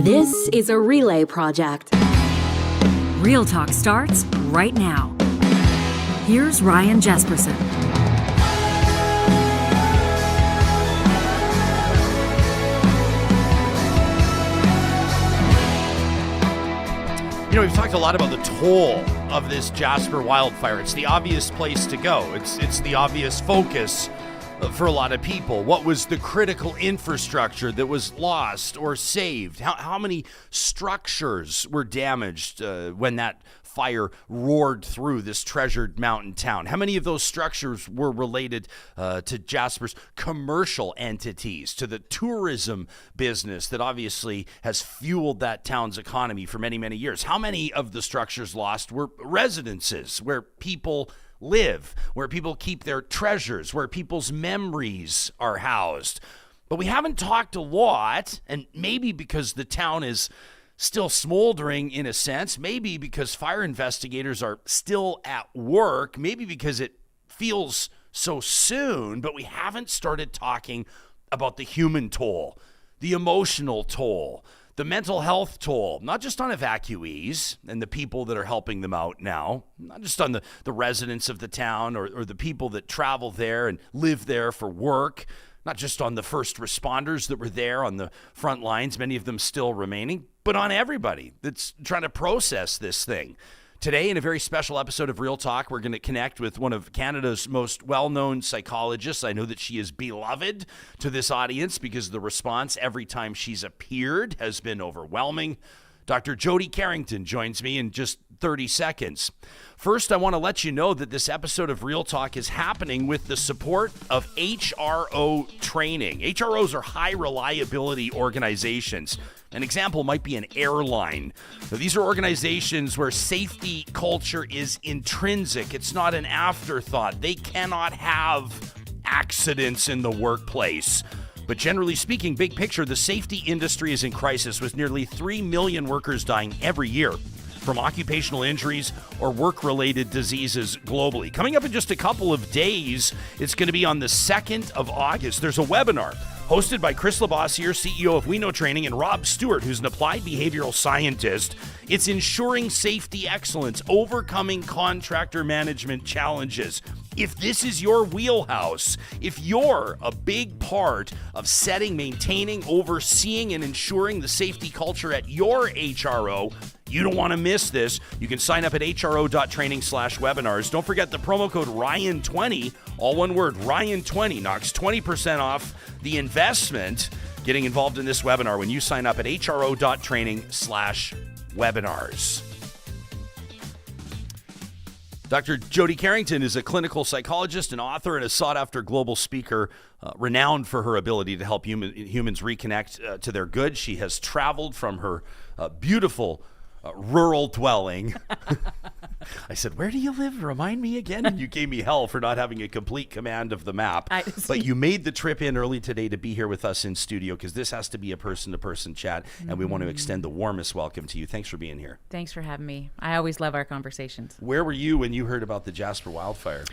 This is a relay project. Real Talk starts right now. Here's Ryan Jesperson. You know, we've talked a lot about the toll of this Jasper wildfire. It's the obvious place to go. It's the obvious focus for a lot of people. What was the critical infrastructure that was lost or saved? How many structures were damaged when that fire roared through this treasured mountain town? How many of those structures were related to Jasper's commercial entities, to the tourism business that obviously has fueled that town's economy for many, many years? How many of the structures lost were residences where people live, where people keep their treasures, where people's memories are housed? But we haven't talked a lot, and maybe because the town is still smoldering in a sense, maybe because fire investigators are still at work, maybe because it feels so soon, but we haven't started talking about the human toll, the emotional toll, the mental health toll, not just on evacuees and the people that are helping them out now, not just on the residents of the town or the people that travel there and live there for work, not just on the first responders that were there on the front lines, many of them still remaining, but on everybody that's trying to process this thing. Today, in a very special episode of Real Talk, we're going to connect with one of Canada's most well-known psychologists. I know that she is beloved to this audience because the response every time she's appeared has been overwhelming. Dr. Jody Carrington joins me in just 30 seconds. First, I want to let you know that this episode of Real Talk is happening with the support of HRO training. HROs are high reliability organizations. An example might be an airline. Now, these are organizations where safety culture is intrinsic. It's not an afterthought. They cannot have accidents in the workplace. But generally speaking, big picture, the safety industry is in crisis with nearly 3 million workers dying every year from occupational injuries or work-related diseases globally. Coming up in just a couple of days, it's going to be on the 2nd of August. There's a webinar hosted by Chris Labossiere, CEO of We Know Training, and Rob Stewart, who's an applied behavioral scientist. It's ensuring safety excellence, overcoming contractor management challenges. If this is your wheelhouse, if you're a big part of setting, maintaining, overseeing, and ensuring the safety culture at your HRO, you don't want to miss this. You can sign up at hro.training/webinars. Don't forget the promo code Ryan20, all one word, Ryan20, knocks 20% off the investment getting involved in this webinar when you sign up at hro.training/webinars. Dr. Jody Carrington is a clinical psychologist, an author, and a sought-after global speaker, renowned for her ability to help humans reconnect to their good. She has traveled from her beautiful rural dwelling. I said, "Where do you live? Remind me again." And you gave me hell for not having a complete command of the map. But you made the trip in early today to be here with us in studio because this has to be a person-to-person chat, and we want to extend the warmest welcome to you. Thanks for being here. Thanks for having me. I always love our conversations. Where were you when you heard about the Jasper wildfire?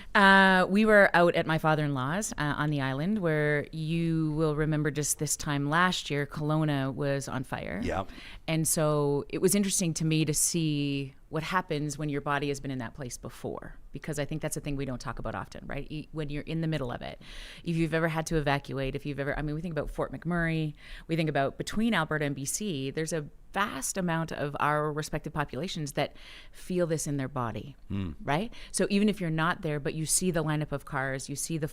We were out at my father-in-law's on the island, where you will remember just this time last year, Kelowna was on fire. Yeah. And so it was interesting to me to see what happens when your body has been in that place before, because I think that's a thing we don't talk about often, right? When you're in the middle of it, if you've ever had to evacuate, we think about Fort McMurray, we think about between Alberta and BC, there's a vast amount of our respective populations that feel this in their body, right? So even if you're not there, but you see the lineup of cars, you see the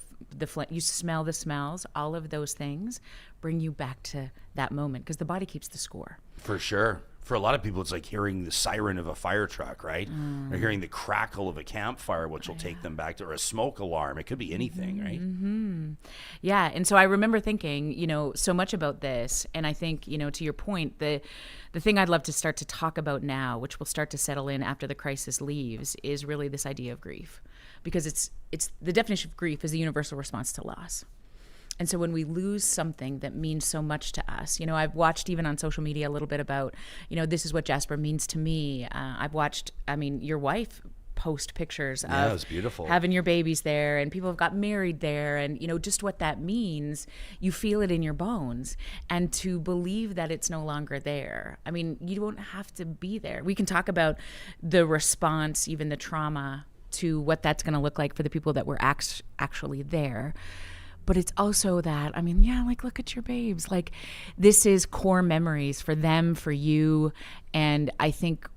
you smell the smells, all of those things bring you back to that moment because the body keeps the score. For sure. For a lot of people, it's like hearing the siren of a fire truck, right? Or hearing the crackle of a campfire, which will take them back to, or a smoke alarm. It could be anything, right? Mm-hmm. Yeah. And so I remember thinking, so much about this. And I think, to your point, the thing I'd love to start to talk about now, which will start to settle in after the crisis leaves, is really this idea of grief. Because it's the definition of grief is a universal response to loss. And so when we lose something that means so much to us, I've watched even on social media a little bit about, this is what Jasper means to me. I've watched, your wife post pictures of Yeah, it was beautiful. having your babies there, and people have got married there, and just what that means. You feel it in your bones, and to believe that it's no longer there. I mean, you don't have to be there. We can talk about the response, even the trauma, to what that's going to look like for the people that were actually there. But it's also that, I mean, yeah, like, look at your babes. Like, this is core memories for them, for you. And I think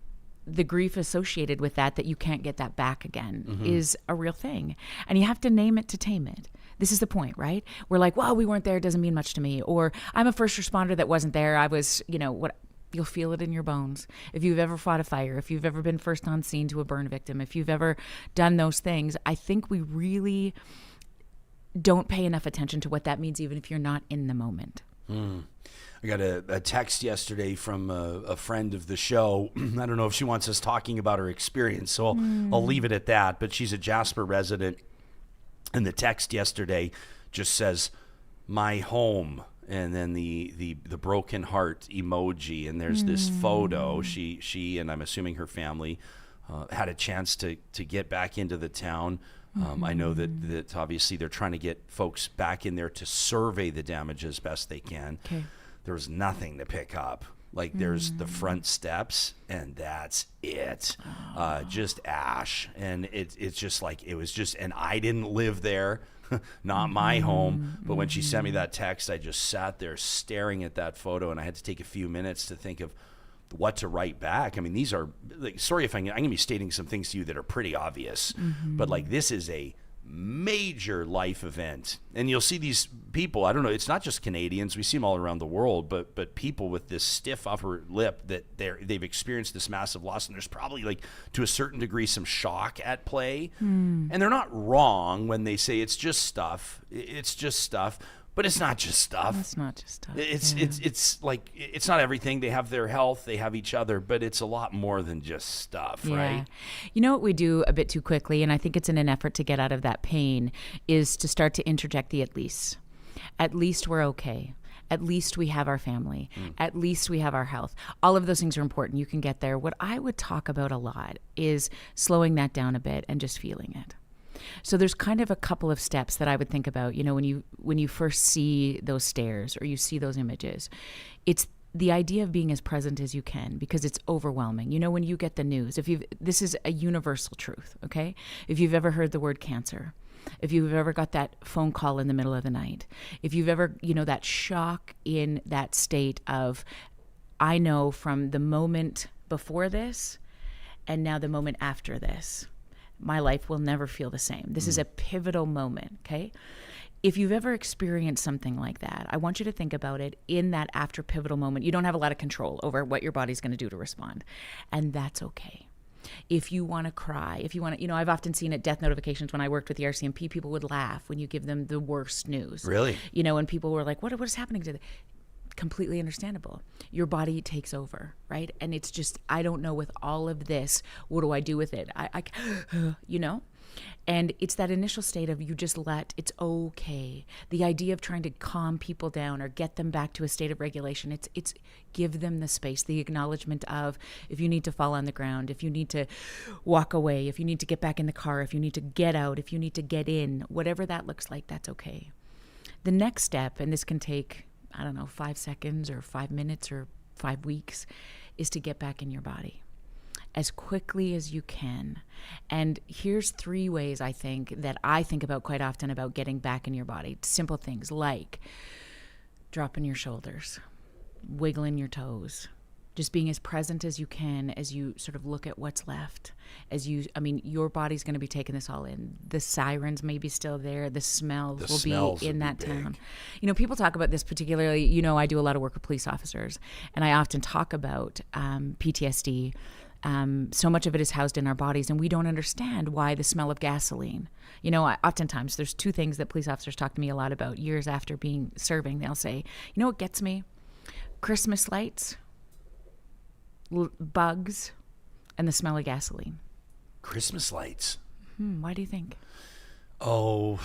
the grief associated with that you can't get that back again is a real thing. And you have to name it to tame it. This is the point, right? We're like, well, we weren't there. It doesn't mean much to me. Or I'm a first responder that wasn't there. I was, what. You'll feel it in your bones. If you've ever fought a fire, if you've ever been first on scene to a burn victim, if you've ever done those things, I think we really don't pay enough attention to what that means, even if you're not in the moment. I got a text yesterday from a friend of the show. I don't know if she wants us talking about her experience, so I'll leave it at that. But she's a Jasper resident, and the text yesterday just says, "My home," and then the broken heart emoji, and there's this photo. She and I'm assuming her family had a chance to get back into the town. I know that obviously they're trying to get folks back in there to survey the damage as best they can. Okay. There was nothing to pick up. Like, there's the front steps, and that's it. Just ash. And it's just like, it was just, and I didn't live there. Not my home. But when she sent me that text, I just sat there staring at that photo, and I had to take a few minutes to think of what to write back. I mean, these are, like, sorry if I'm going to be stating some things to you that are pretty obvious, but like, this is a major life event. And you'll see these people, I don't know, it's not just Canadians, we see them all around the world, but people with this stiff upper lip that they've experienced this massive loss, and there's probably, like, to a certain degree, some shock at play. And they're not wrong when they say it's just stuff. It's just stuff. But it's not just stuff. It's not just stuff. It's like, it's not everything. They have their health, they have each other, but it's a lot more than just stuff, right? You know what we do a bit too quickly, and I think it's in an effort to get out of that pain, is to start to interject the at least. At least we're okay. At least we have our family. At least we have our health. All of those things are important. You can get there. What I would talk about a lot is slowing that down a bit and just feeling it. So there's kind of a couple of steps that I would think about, when you first see those stairs or you see those images. It's the idea of being as present as you can, because it's overwhelming. When you get the news, this is a universal truth, okay? If you've ever heard the word cancer, if you've ever got that phone call in the middle of the night, if you've ever, that shock in that state of, I know from the moment before this and now the moment after this, my life will never feel the same. This is a pivotal moment, okay? If you've ever experienced something like that, I want you to think about it in that after pivotal moment. You don't have a lot of control over what your body's going to do to respond, and that's okay. If you want to cry, if you want to, I've often seen at death notifications when I worked with the RCMP, people would laugh when you give them the worst news. Really? And people were like, what is happening to them? Completely understandable. Your body takes over, right? And it's just, I don't know, with all of this, what do I do with it? I And it's that initial state of, you just it's okay. The idea of trying to calm people down or get them back to a state of regulation, it's give them the space, the acknowledgement of, if you need to fall on the ground, if you need to walk away, if you need to get back in the car, if you need to get out, if you need to get in, whatever that looks like, that's okay. The next step, and this can take, 5 seconds or 5 minutes or 5 weeks, is to get back in your body as quickly as you can. And here's 3 ways I think about quite often about getting back in your body. Simple things like dropping your shoulders, wiggling your toes, just being as present as you can as you sort of look at what's left. Your body's going to be taking this all in. The sirens may be still there. The smells will be in that town. People talk about this particularly, I do a lot of work with police officers, and I often talk about PTSD. So much of it is housed in our bodies, and we don't understand why the smell of gasoline. Oftentimes there's 2 things that police officers talk to me a lot about years after serving. They'll say, what gets me? Christmas lights, bugs, and the smell of gasoline. Christmas lights. Why do you think? Oh,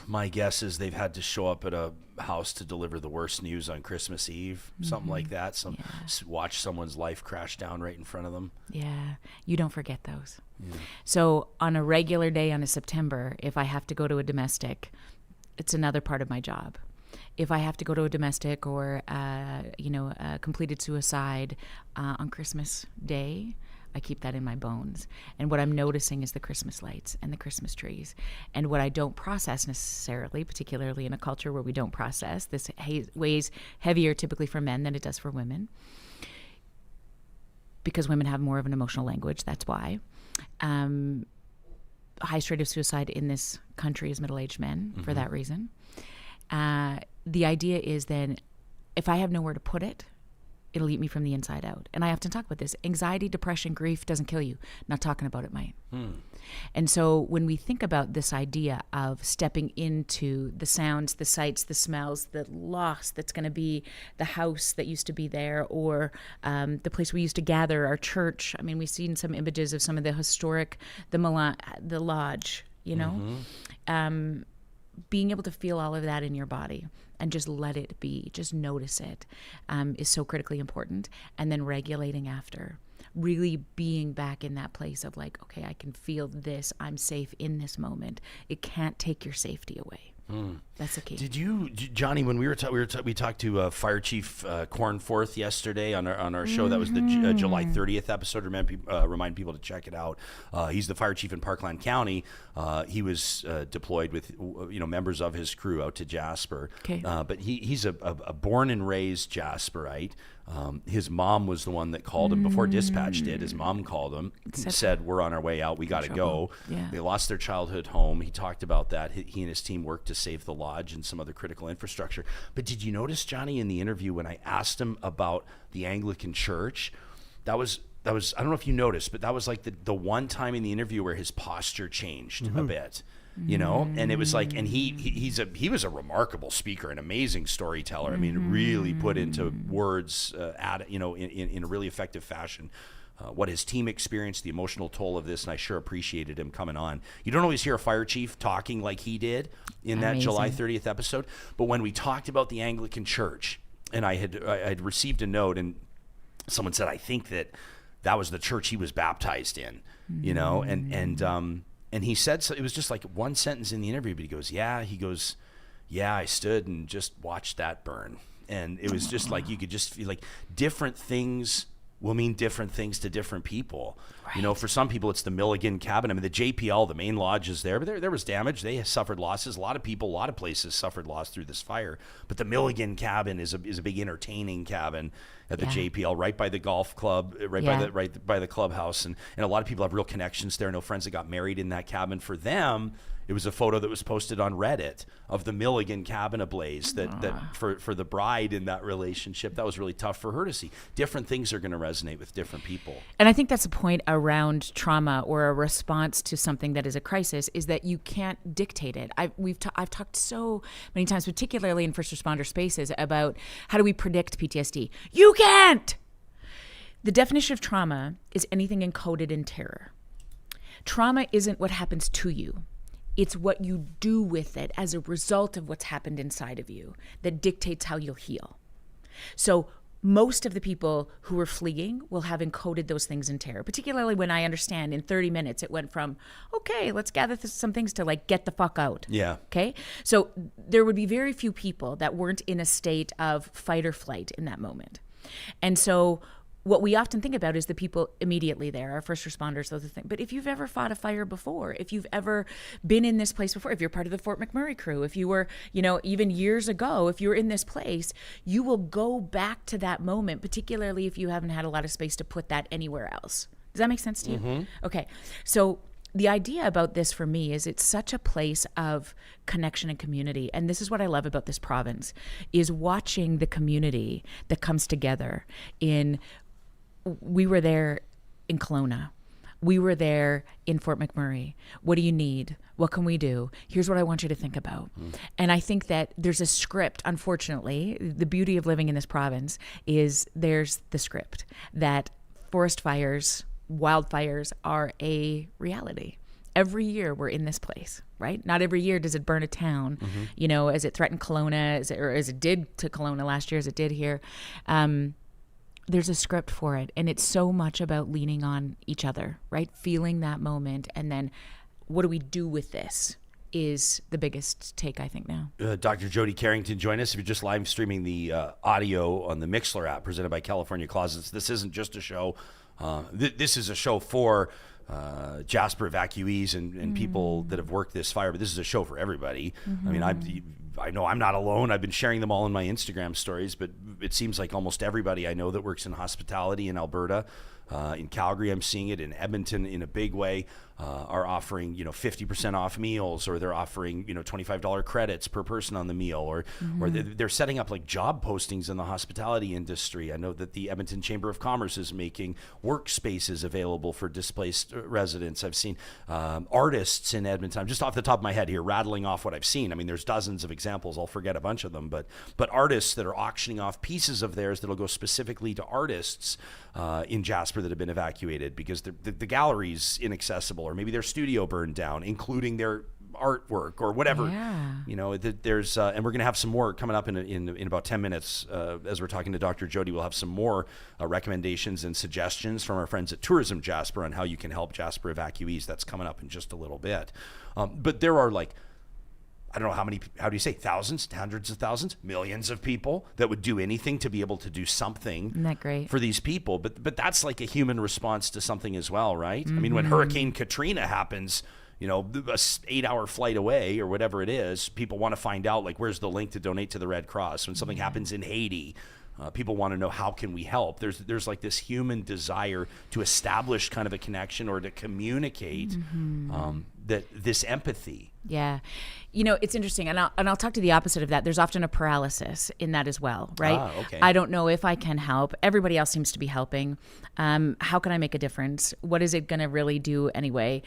my guess is they've had to show up at a house to deliver the worst news on Christmas Eve, something like that. Watch someone's life crash down right in front of them. Yeah, you don't forget those. So on a regular day on a September, if I have to go to a domestic, it's another part of my job. If I have to go to a domestic or, a completed suicide on Christmas Day, I keep that in my bones. And what I'm noticing is the Christmas lights and the Christmas trees. And what I don't process necessarily, particularly in a culture where we don't process, this weighs heavier typically for men than it does for women. Because women have more of an emotional language, that's why. Highest rate of suicide in this country is middle-aged men for that reason. The idea is then, if I have nowhere to put it, it'll eat me from the inside out. And I often talk about this. Anxiety, depression, grief doesn't kill you. Not talking about it might. And so when we think about this idea of stepping into the sounds, the sights, the smells, the loss that's going to be the house that used to be there, or the place we used to gather, our church. I mean, we've seen some images of some of the historic, the lodge, being able to feel all of that in your body and just let it be, just notice it, is so critically important. And then regulating after, really being back in that place of like, okay, I can feel this, I'm safe in this moment. It can't take your safety away. That's the key. Did you, Johnny, when we talked to Fire Chief Cornforth yesterday on our show? That was the July 30th episode. Remind people to check it out. He's the fire chief in Parkland County. He was deployed with members of his crew out to Jasper. Okay. But he's a born and raised Jasperite. His mom was the one that called him before dispatch did. His mom called him, said, "We're on our way out. We got to go." Yeah. They lost their childhood home. He talked about that. He and his team worked to save the lodge and some other critical infrastructure. But did you notice, Johnny, in the interview when I asked him about the Anglican Church, that was I don't know if you noticed, but that was like the one time in the interview where his posture changed a bit. And it was like, and he was a remarkable speaker, an amazing storyteller. I mean, really put into words, in a really effective fashion, what his team experienced, the emotional toll of this, and I sure appreciated him coming on. You don't always hear a fire chief talking like he did in that July 30th episode, but when we talked about the Anglican Church, and I had received a note, and someone said, I think that was the church he was baptized in, and he said, so it was just like one sentence in the interview, but he goes, yeah, I stood and just watched that burn. And it was just like, you could just feel like different things will mean different things to different people. Right. For some people, it's the Milligan cabin. I mean, the JPL, the main lodge is there, but there was damage. They suffered losses. A lot of people, a lot of places suffered loss through this fire. But the Milligan cabin is a big entertaining cabin at the JPL, right by the golf club, right by the clubhouse. And a lot of people have real connections there. I know friends that got married in that cabin. For them, it was a photo that was posted on Reddit of the Milligan cabin ablaze that for the bride in that relationship. That was really tough for her to see. Different things are going to resonate with different people. And I think that's the point around trauma or a response to something that is a crisis, is that you can't dictate it. I've talked so many times, particularly in first responder spaces, about how do we predict PTSD. You can't! The definition of trauma is anything encoded in terror. Trauma isn't what happens to you. It's what you do with it as a result of what's happened inside of you that dictates how you'll heal. So most of the people who are fleeing will have encoded those things in terror, particularly when I understand in 30 minutes it went from, okay, let's gather some things to like, get the fuck out. Yeah. Okay? So there would be very few people that weren't in a state of fight or flight in that moment. And so what we often think about is the people immediately there, our first responders, those things. But if you've ever fought a fire before, if you've ever been in this place before, if you're part of the Fort McMurray crew, if you were, even years ago, if you're in this place, you will go back to that moment, particularly if you haven't had a lot of space to put that anywhere else. Does that make sense to you? Mm-hmm. Okay. So the idea about this for me is it's such a place of connection and community. And this is what I love about this province, is watching the community that comes together we were there in Kelowna. We were there in Fort McMurray. What do you need? What can we do? Here's what I want you to think about. And I think that there's a script, unfortunately. The beauty of living in this province is there's the script that forest fires, wildfires are a reality. Every year we're in this place, right? Not every year does it burn a town, you know, as it threatened Kelowna, or as it did to Kelowna last year, as it did here. There's a script for it. And it's so much about leaning on each other, right? Feeling that moment. And then what do we do with this is the biggest take, I think, now. Dr. Jody Carrington, join us. If you're just live streaming the audio on the Mixler app presented by California Closets, this isn't just a show. This is a show for Jasper evacuees and people that have worked this fire, but this is a show for everybody. I mean, I know I'm not alone. I've been sharing them all in my Instagram stories, but it seems like almost everybody I know that works in hospitality in Alberta, in Calgary, I'm seeing it, in Edmonton in a big way, are offering, 50% off meals, or they're offering, $25 credits per person on the meal, or they're setting up like job postings in the hospitality industry. I know that the Edmonton Chamber of Commerce is making workspaces available for displaced residents. I've seen artists in Edmonton. I'm just off the top of my head here rattling off what I've seen. I mean, there's dozens of examples. I'll forget a bunch of them, but artists that are auctioning off pieces of theirs that'll go specifically to artists in Jasper that have been evacuated because the gallery's inaccessible, or maybe their studio burned down, including their artwork or whatever. There's and we're going to have some more coming up in about 10 minutes as we're talking to Dr. Jody. We'll have some more recommendations and suggestions from our friends at Tourism Jasper on how you can help Jasper evacuees. That's coming up in just a little bit. But there are I don't know how do you say, thousands, hundreds of thousands, millions of people that would do anything to be able to do something. Isn't that great? For these people. But that's like a human response to something as well, right? I mean, when Hurricane Katrina happens, a 8-hour flight away or whatever it is, people want to find out, where's the link to donate to the Red Cross? When something happens in Haiti, people want to know, how can we help? There's like this human desire to establish kind of a connection or to communicate that this empathy. Yeah. It's interesting. And I'll talk to the opposite of that. There's often a paralysis in that as well, right? Okay. I don't know if I can help. Everybody else seems to be helping. How can I make a difference? What is it going to really do anyway?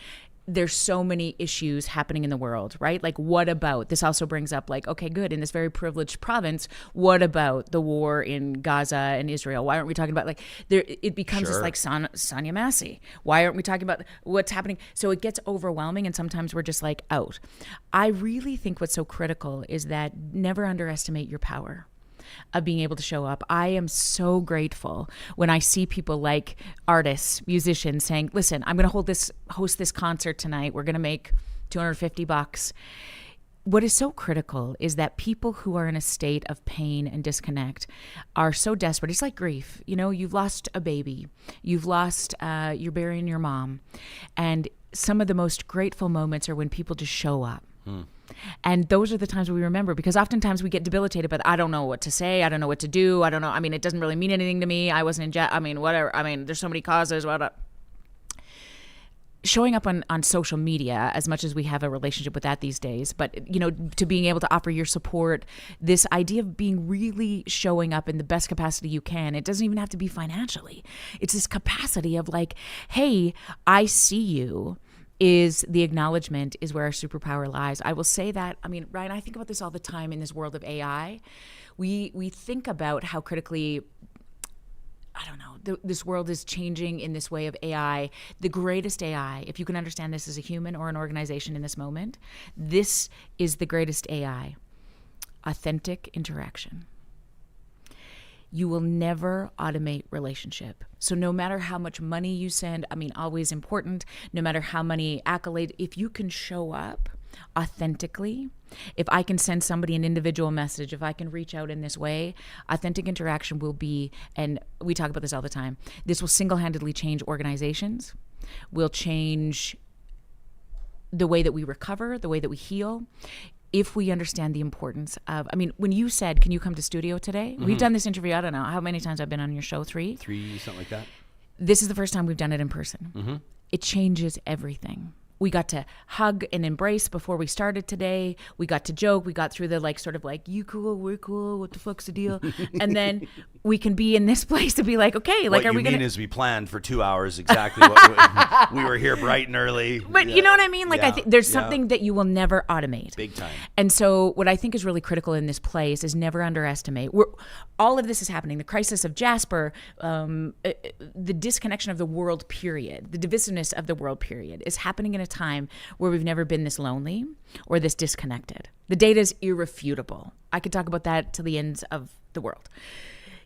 There's so many issues happening in the world, right? What about, this also brings up okay, good, in this very privileged province, what about the war in Gaza and Israel? Why aren't we talking about, it becomes this Sonia Massey. Why aren't we talking about what's happening? So it gets overwhelming, and sometimes we're just out. I really think what's so critical is that never underestimate your power of being able to show up. I am so grateful when I see people like artists, musicians saying, listen, I'm going to host this concert tonight. We're going to make $250. What is so critical is that people who are in a state of pain and disconnect are so desperate. It's like grief. You've lost a baby. You've lost, you're burying your mom. And some of the most grateful moments are when people just show up. And those are the times we remember, because oftentimes we get debilitated, but I don't know what to say. I don't know what to do. I don't know. I mean, it doesn't really mean anything to me. I wasn't whatever. I mean, there's so many causes. Showing up on social media, as much as we have a relationship with that these days, but, to being able to offer your support, this idea of being really showing up in the best capacity you can. It doesn't even have to be financially. It's this capacity of hey, I see you. Is the acknowledgement is where our superpower lies. I will say that, Ryan, I think about this all the time in this world of AI. We think about how critically, this world is changing in this way of AI. The greatest AI, if you can understand this as a human or an organization in this moment, this is the greatest AI. Authentic interaction. You will never automate relationship. So no matter how much money you send, always important, no matter how many accolades, if you can show up authentically, if I can send somebody an individual message, if I can reach out in this way, authentic interaction will be, and we talk about this all the time, this will single-handedly change organizations, will change the way that we recover, the way that we heal. If we understand the importance of, when you said, can you come to studio today? We've done this interview, I don't know how many times I've been on your show, three, something like that. This is the first time we've done it in person. It changes everything. We got to hug and embrace before we started today. We got to joke. We got through the you cool, we're cool, what the fuck's the deal? And then we can be in this place to be okay, what are we mean is we planned for 2 hours exactly what we were here bright and early. But you know what I mean? I think there's something that you will never automate. Big time. And so what I think is really critical in this place is never underestimate. All of this is happening. The crisis of Jasper, the disconnection of the world period, the divisiveness of the world period is happening in a a time where we've never been this lonely or this disconnected. The data is irrefutable. I could talk about that to the ends of the world.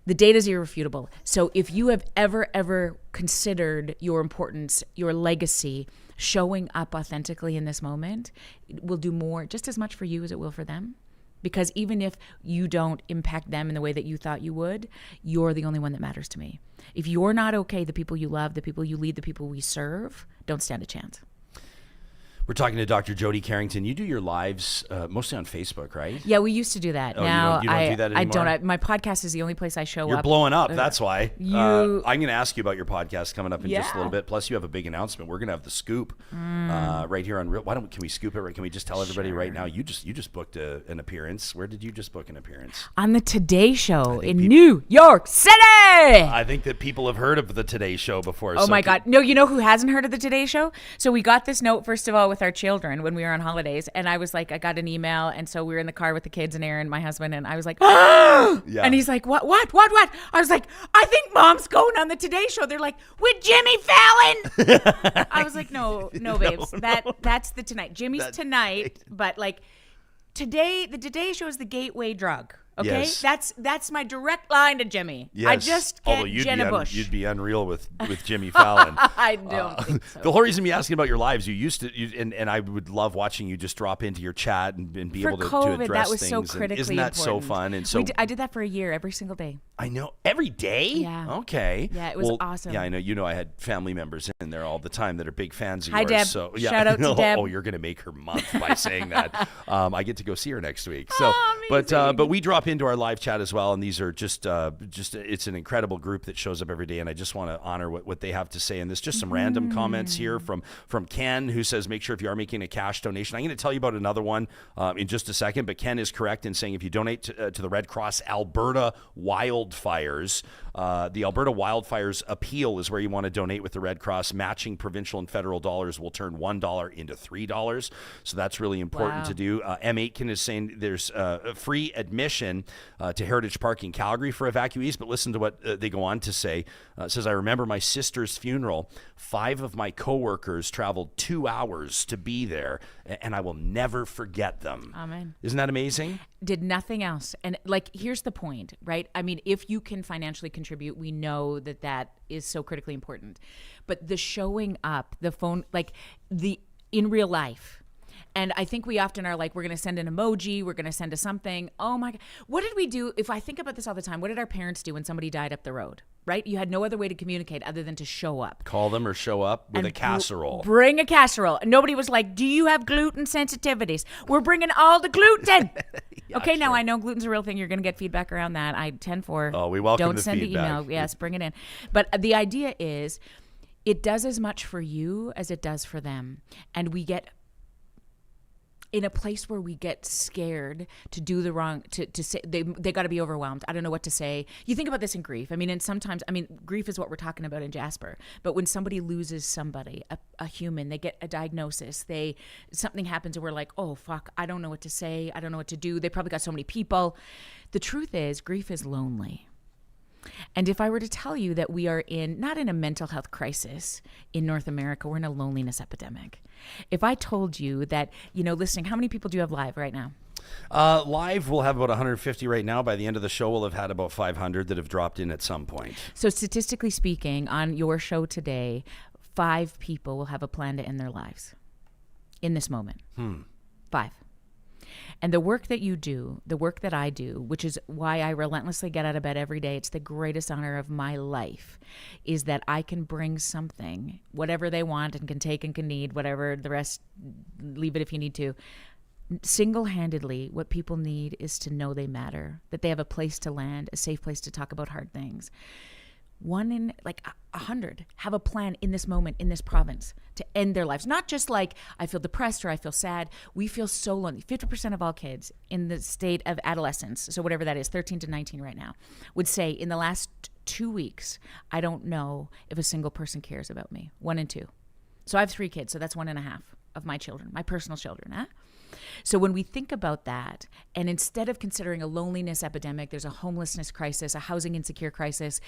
The data is irrefutable. So if you have ever considered your importance, your legacy, showing up authentically in this moment, it will do more, just as much for you as it will for them. Because even if you don't impact them in the way that you thought you would, you're the only one that matters to me. If you're not okay, the people you love, the people you lead, the people we serve, don't stand a chance. We're talking to Dr. Jody Carrington. You do your lives mostly on Facebook, right? Yeah, we used to do that. Oh, now you don't do that anymore? I don't. My podcast is the only place I show up. You're blowing up. That's why. You- I'm going to ask you about your podcast coming up in just a little bit. Plus, you have a big announcement. We're going to have the scoop right here on Real. Can we scoop it? Can we just tell everybody right now? You just booked an appearance. Where did you just book an appearance? On the Today Show in New York City. I think that people have heard of the Today Show before. Oh my God. No, you know who hasn't heard of the Today Show? So we got this note, first of all, with our children when we were on holidays. And I was like, I got an email. And so we were in the car with the kids and Aaron, my husband. And I was like, ah! Yeah. And he's like, what? I was like, I think Mom's going on the Today Show. They're like, with Jimmy Fallon. I was like, no, babes. That's the tonight. Jimmy's tonight. But like today, the Today Show is the gateway drug. Okay, yes. That's my direct line to Jimmy. Yes. I just get Jenna Bush. You'd be unreal with Jimmy Fallon. I don't think so. The whole reason me asking about your lives, and I would love watching you just drop into your chat and be able to COVID, address things. that was so critically isn't that important. so fun? And so I did that for a year, every single day. I know, every day. Yeah. Okay. Yeah, it was awesome. Yeah, I know. You know, I had family members in there all the time that are big fans of Hi, yours. Deb. So yeah, Shout out to Deb. Oh, you're gonna make her month by saying that. I get to go see her next week. So, amazing. but we drop into our live chat as well, and these are just it's an incredible group that shows up every day, and I just want to honor what they have to say. And there's just some random comments here from Ken, who says, make sure if you are making a cash donation. I'm going to tell you about another one in just a second, but Ken is correct in saying if you donate to the Red Cross Alberta wildfires, the Alberta wildfires appeal is where you want to donate with the Red Cross. Matching provincial and federal dollars will turn $1 into $3. So that's really important to do. M. Aitken is saying there's free admission to Heritage Park in Calgary for evacuees, but listen to what they go on to say. It says, I remember my sister's funeral. 5 of my coworkers traveled 2 hours to be there, and I will never forget them. Amen. Isn't that amazing? Did nothing else. And like, here's the point, right? I mean, if you can financially contribute, we know that is so critically important. But the showing up, the phone, like in real life. And I think we often are like, we're going to send an emoji, we're going to send a something. Oh my God. What did we do? If I think about this all the time, what did our parents do when somebody died up the road, right? You had no other way to communicate other than to show up. Call them or show up with a casserole. Bring a casserole. And nobody was like, do you have gluten sensitivities? We're bringing all the gluten. Okay, now I know gluten's a real thing. You're going to get feedback around that. I 10-4. Oh, we welcome Don't the send feedback. the email. Yes, bring it in. But the idea is it does as much for you as it does for them. And we get in a place where we get scared to do the wrong, to say, they got to be overwhelmed. I don't know what to say. You think about this in grief. I mean, and sometimes, grief is what we're talking about in Jasper. But when somebody loses somebody, a human, they get a diagnosis, something happens and we're like, oh, fuck, I don't know what to say. I don't know what to do. They probably got so many people. The truth is, grief is lonely. And if I were to tell you that we are not in a mental health crisis in North America, we're in a loneliness epidemic. If I told you that, listening, how many people do you have live right now? Live, we'll have about 150 right now. By the end of the show, we'll have had about 500 that have dropped in at some point. So statistically speaking, on your show today, 5 people will have a plan to end their lives in this moment. 5. And the work that you do, the work that I do, which is why I relentlessly get out of bed every day, it's the greatest honor of my life, is that I can bring something, whatever they want and can take and can need, whatever, the rest, leave it if you need to. Single-handedly, what people need is to know they matter, that they have a place to land, a safe place to talk about hard things. 1 in 100 have a plan in this moment, in this province, to end their lives. Not just like, I feel depressed or I feel sad. We feel so lonely. 50% of all kids in the state of adolescence, so whatever that is, 13 to 19 right now, would say in the last 2 weeks, I don't know if a single person cares about me. 1 in 2. So I have 3 kids, so that's 1.5 of my children, my personal children. So when we think about that, and instead of considering a loneliness epidemic, there's a homelessness crisis, a housing insecure crisis,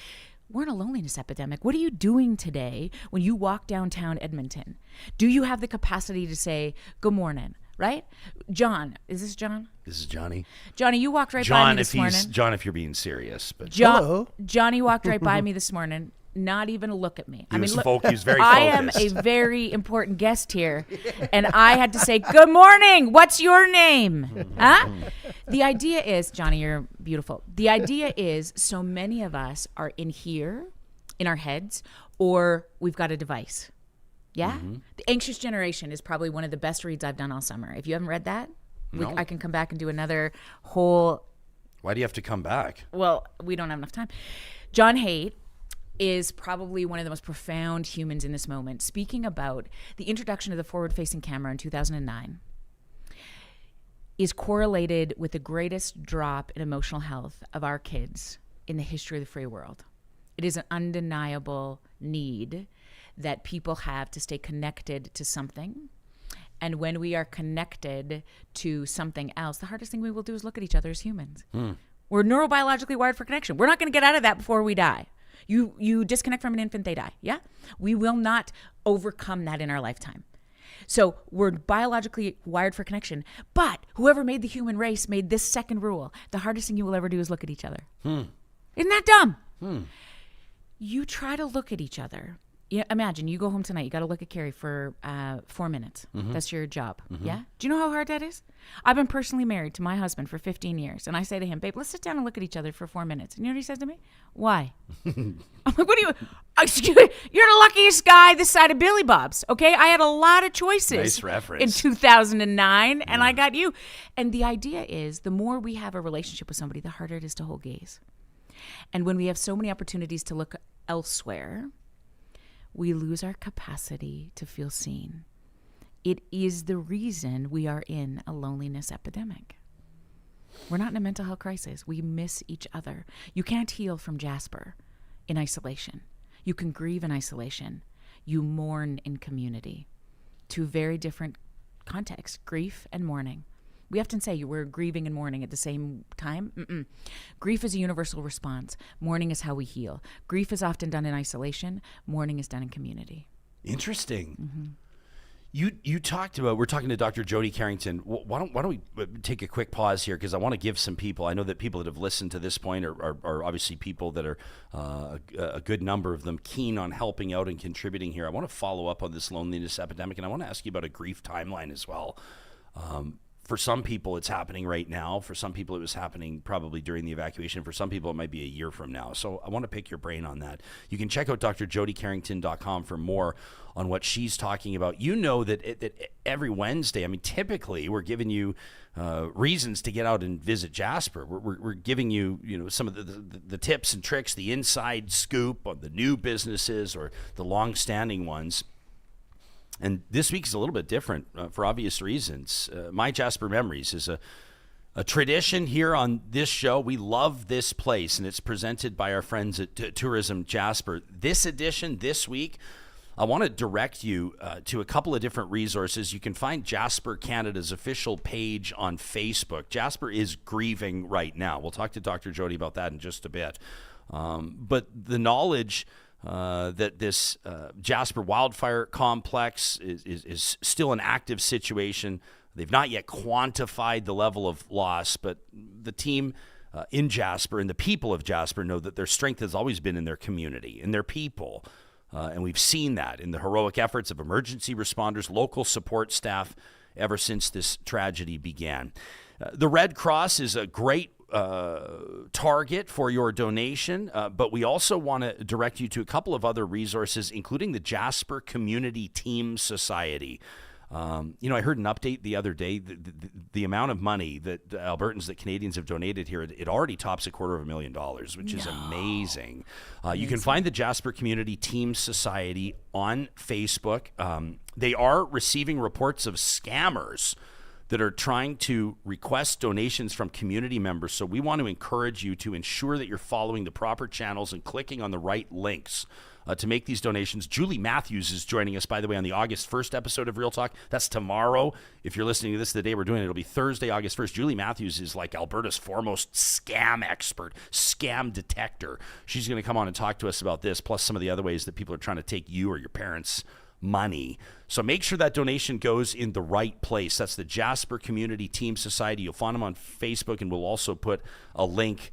we're in a loneliness epidemic. What are you doing today when you walk downtown Edmonton? Do you have the capacity to say, good morning, right? John, is this John? This is Johnny. Johnny, you walked right by me this morning. John, if you're being serious. But Hello. Johnny walked right by me this morning. Not even a look at me. He was very focused. I am a very important guest here, and I had to say, good morning, what's your name? Huh? The idea is, Johnny, you're beautiful. The idea is so many of us are in here, in our heads, or we've got a device. Yeah? The Anxious Generation is probably one of the best reads I've done all summer. If you haven't read that, No. I can come back and do another whole... Why do you have to come back? Well, we don't have enough time. John Haidt is probably one of the most profound humans in this moment, speaking about the introduction of the forward-facing camera in 2009 is correlated with the greatest drop in emotional health of our kids in the history of the free world. It is an undeniable need that people have to stay connected to something. And when we are connected to something else, the hardest thing we will do is look at each other as humans. We're neurobiologically wired for connection. We're not going to get out of that before we die. You disconnect from an infant, they die. Yeah? We will not overcome that in our lifetime. So we're biologically wired for connection. But whoever made the human race made this second rule. The hardest thing you will ever do is look at each other. Isn't that dumb? You try to look at each other. Yeah, imagine you go home tonight. You got to look at Carrie for 4 minutes. That's your job. Yeah. Do you know how hard that is? I've been personally married to my husband for 15 years, and I say to him, "Babe, let's sit down and look at each other for 4 minutes." And you know what he says to me? Why? I'm like, "What do you? Excuse me, you're the luckiest guy this side of Billy Bob's." Okay, I had a lot of choices. Nice reference. In 2009, and I got you. And the idea is, the more we have a relationship with somebody, the harder it is to hold gaze. And when we have so many opportunities to look elsewhere, we lose our capacity to feel seen. It is the reason we are in a loneliness epidemic. We're not in a mental health crisis. We miss each other. You can't heal from Jasper in isolation. You can grieve in isolation. You mourn in community. Two very different contexts, grief and mourning. We often say we're grieving and mourning at the same time. Grief is a universal response. Mourning is how we heal. Grief is often done in isolation. Mourning is done in community. Interesting. You talked about, we're talking to Dr. Jody Carrington. Why don't we take a quick pause here, because I want to give some people, I know that people that have listened to this point are obviously people that are a good number of them keen on helping out and contributing here. I want to follow up on this loneliness epidemic, and I want to ask you about a grief timeline as well. For some people, it's happening right now. For some people, it was happening probably during the evacuation. For some people, it might be a year from now. So I want to pick your brain on that. You can check out drjodycarrington.com for more on what she's talking about. You know that every Wednesday, I mean, typically we're giving you reasons to get out and visit Jasper. We're giving you, some of the tips and tricks, the inside scoop on the new businesses or the long-standing ones. And this week is a little bit different for obvious reasons. My Jasper Memories is a tradition here on this show. We love this place, and it's presented by our friends at Tourism Jasper. This edition, this week, I want to direct you to a couple of different resources. You can find Jasper Canada's official page on Facebook. Jasper is grieving right now. We'll talk to Dr. Jody about that in just a bit. But the knowledge that this Jasper wildfire complex is still an active situation. They've not yet quantified the level of loss, but the team in Jasper and the people of Jasper know that their strength has always been in their community, in their people. And we've seen that in the heroic efforts of emergency responders, local support staff, ever since this tragedy began. The Red Cross is a great target for your donation, but we also want to direct you to a couple of other resources, including the Jasper Community Team Society. I heard an update the other day. The amount of money that Albertans, that Canadians have donated here, it already tops $250,000, which is amazing. You can find the Jasper Community Team Society on Facebook. They are receiving reports of scammers that are trying to request donations from community members. So we want to encourage you to ensure that you're following the proper channels and clicking on the right links to make these donations. Julie Matthews is joining us, by the way, on the August 1st episode of Real Talk. That's tomorrow. If you're listening to this the day we're doing it, it'll be Thursday, August 1st. Julie Matthews is like Alberta's foremost scam expert, scam detector. She's going to come on and talk to us about this, plus some of the other ways that people are trying to take you or your parents' money. So make sure that donation goes in the right place. That's the Jasper Community Team Society. You'll find them on Facebook, and we'll also put a link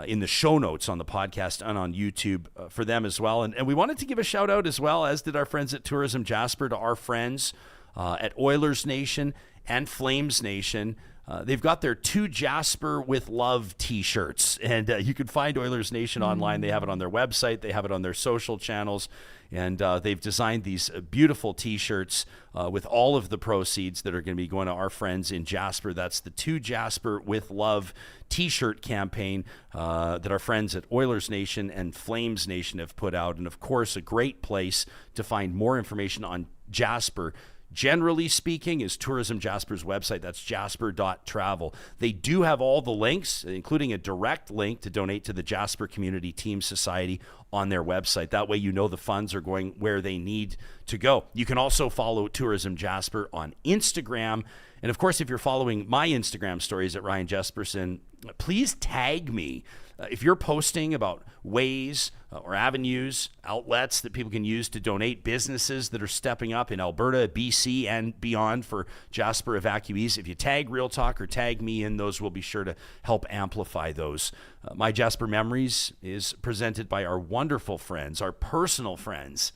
in the show notes on the podcast and on YouTube for them as well. And we wanted to give a shout out as well, as did our friends at Tourism Jasper, to our friends at Oilers Nation and Flames Nation. They've got their 2 Jasper with Love t-shirts, and you can find Oilers Nation online. They have it on their website. They have it on their social channels, and they've designed these beautiful t-shirts with all of the proceeds that are going to be going to our friends in Jasper. That's the 2 Jasper with Love t-shirt campaign that our friends at Oilers Nation and Flames Nation have put out. And of course, a great place to find more information on Jasper, generally speaking, is Tourism Jasper's website. That's jasper.travel. They do have all the links, including a direct link to donate to the Jasper Community Team Society on their website. That way you know the funds are going where they need to go. You can also follow Tourism Jasper on Instagram. And of course, if you're following my Instagram stories at Ryan Jesperson, please tag me. If you're posting about ways or avenues, outlets that people can use to donate, businesses that are stepping up in Alberta, BC, and beyond for Jasper evacuees, if you tag Real Talk or tag me in those, we'll be sure to help amplify those. My Jasper Memories is presented by our wonderful friends, our personal friends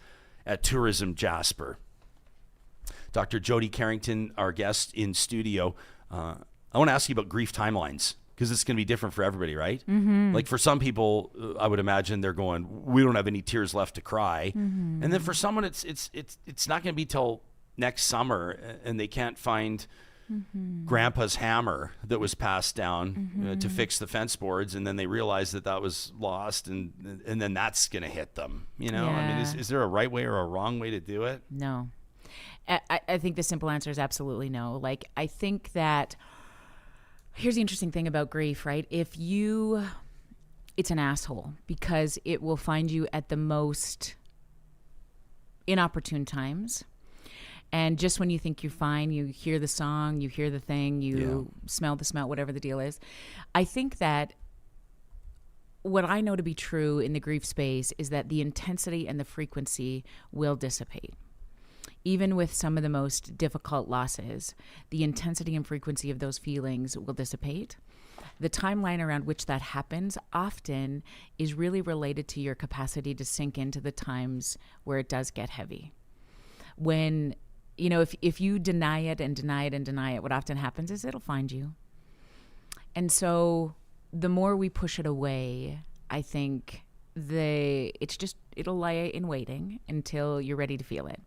at Tourism Jasper. Dr. Jody Carrington, our guest in studio. I want to ask you about grief timelines, because it's going to be different for everybody, right? Mm-hmm. Like for some people, I would imagine they're going, we don't have any tears left to cry. Mm-hmm. And then for someone, it's not going to be till next summer, and they can't find Grandpa's hammer that was passed down to fix the fence boards, and then they realize that was lost, and then that's going to hit them. You know, I mean, is there a right way or a wrong way to do it? No. I think the simple answer is absolutely no. Like, I think that here's the interesting thing about grief, right? It's an asshole, because it will find you at the most inopportune times. And just when you think you're fine, you hear the song, you hear the thing, you smell the smell, whatever the deal is. I think that what I know to be true in the grief space is that the intensity and the frequency will dissipate. Even with some of the most difficult losses, the intensity and frequency of those feelings will dissipate. The timeline around which that happens often is really related to your capacity to sink into the times where it does get heavy. When, you know, if you deny it and deny it and deny it, what often happens is it'll find you. And so the more we push it away, I think it'll lie in waiting until you're ready to feel it.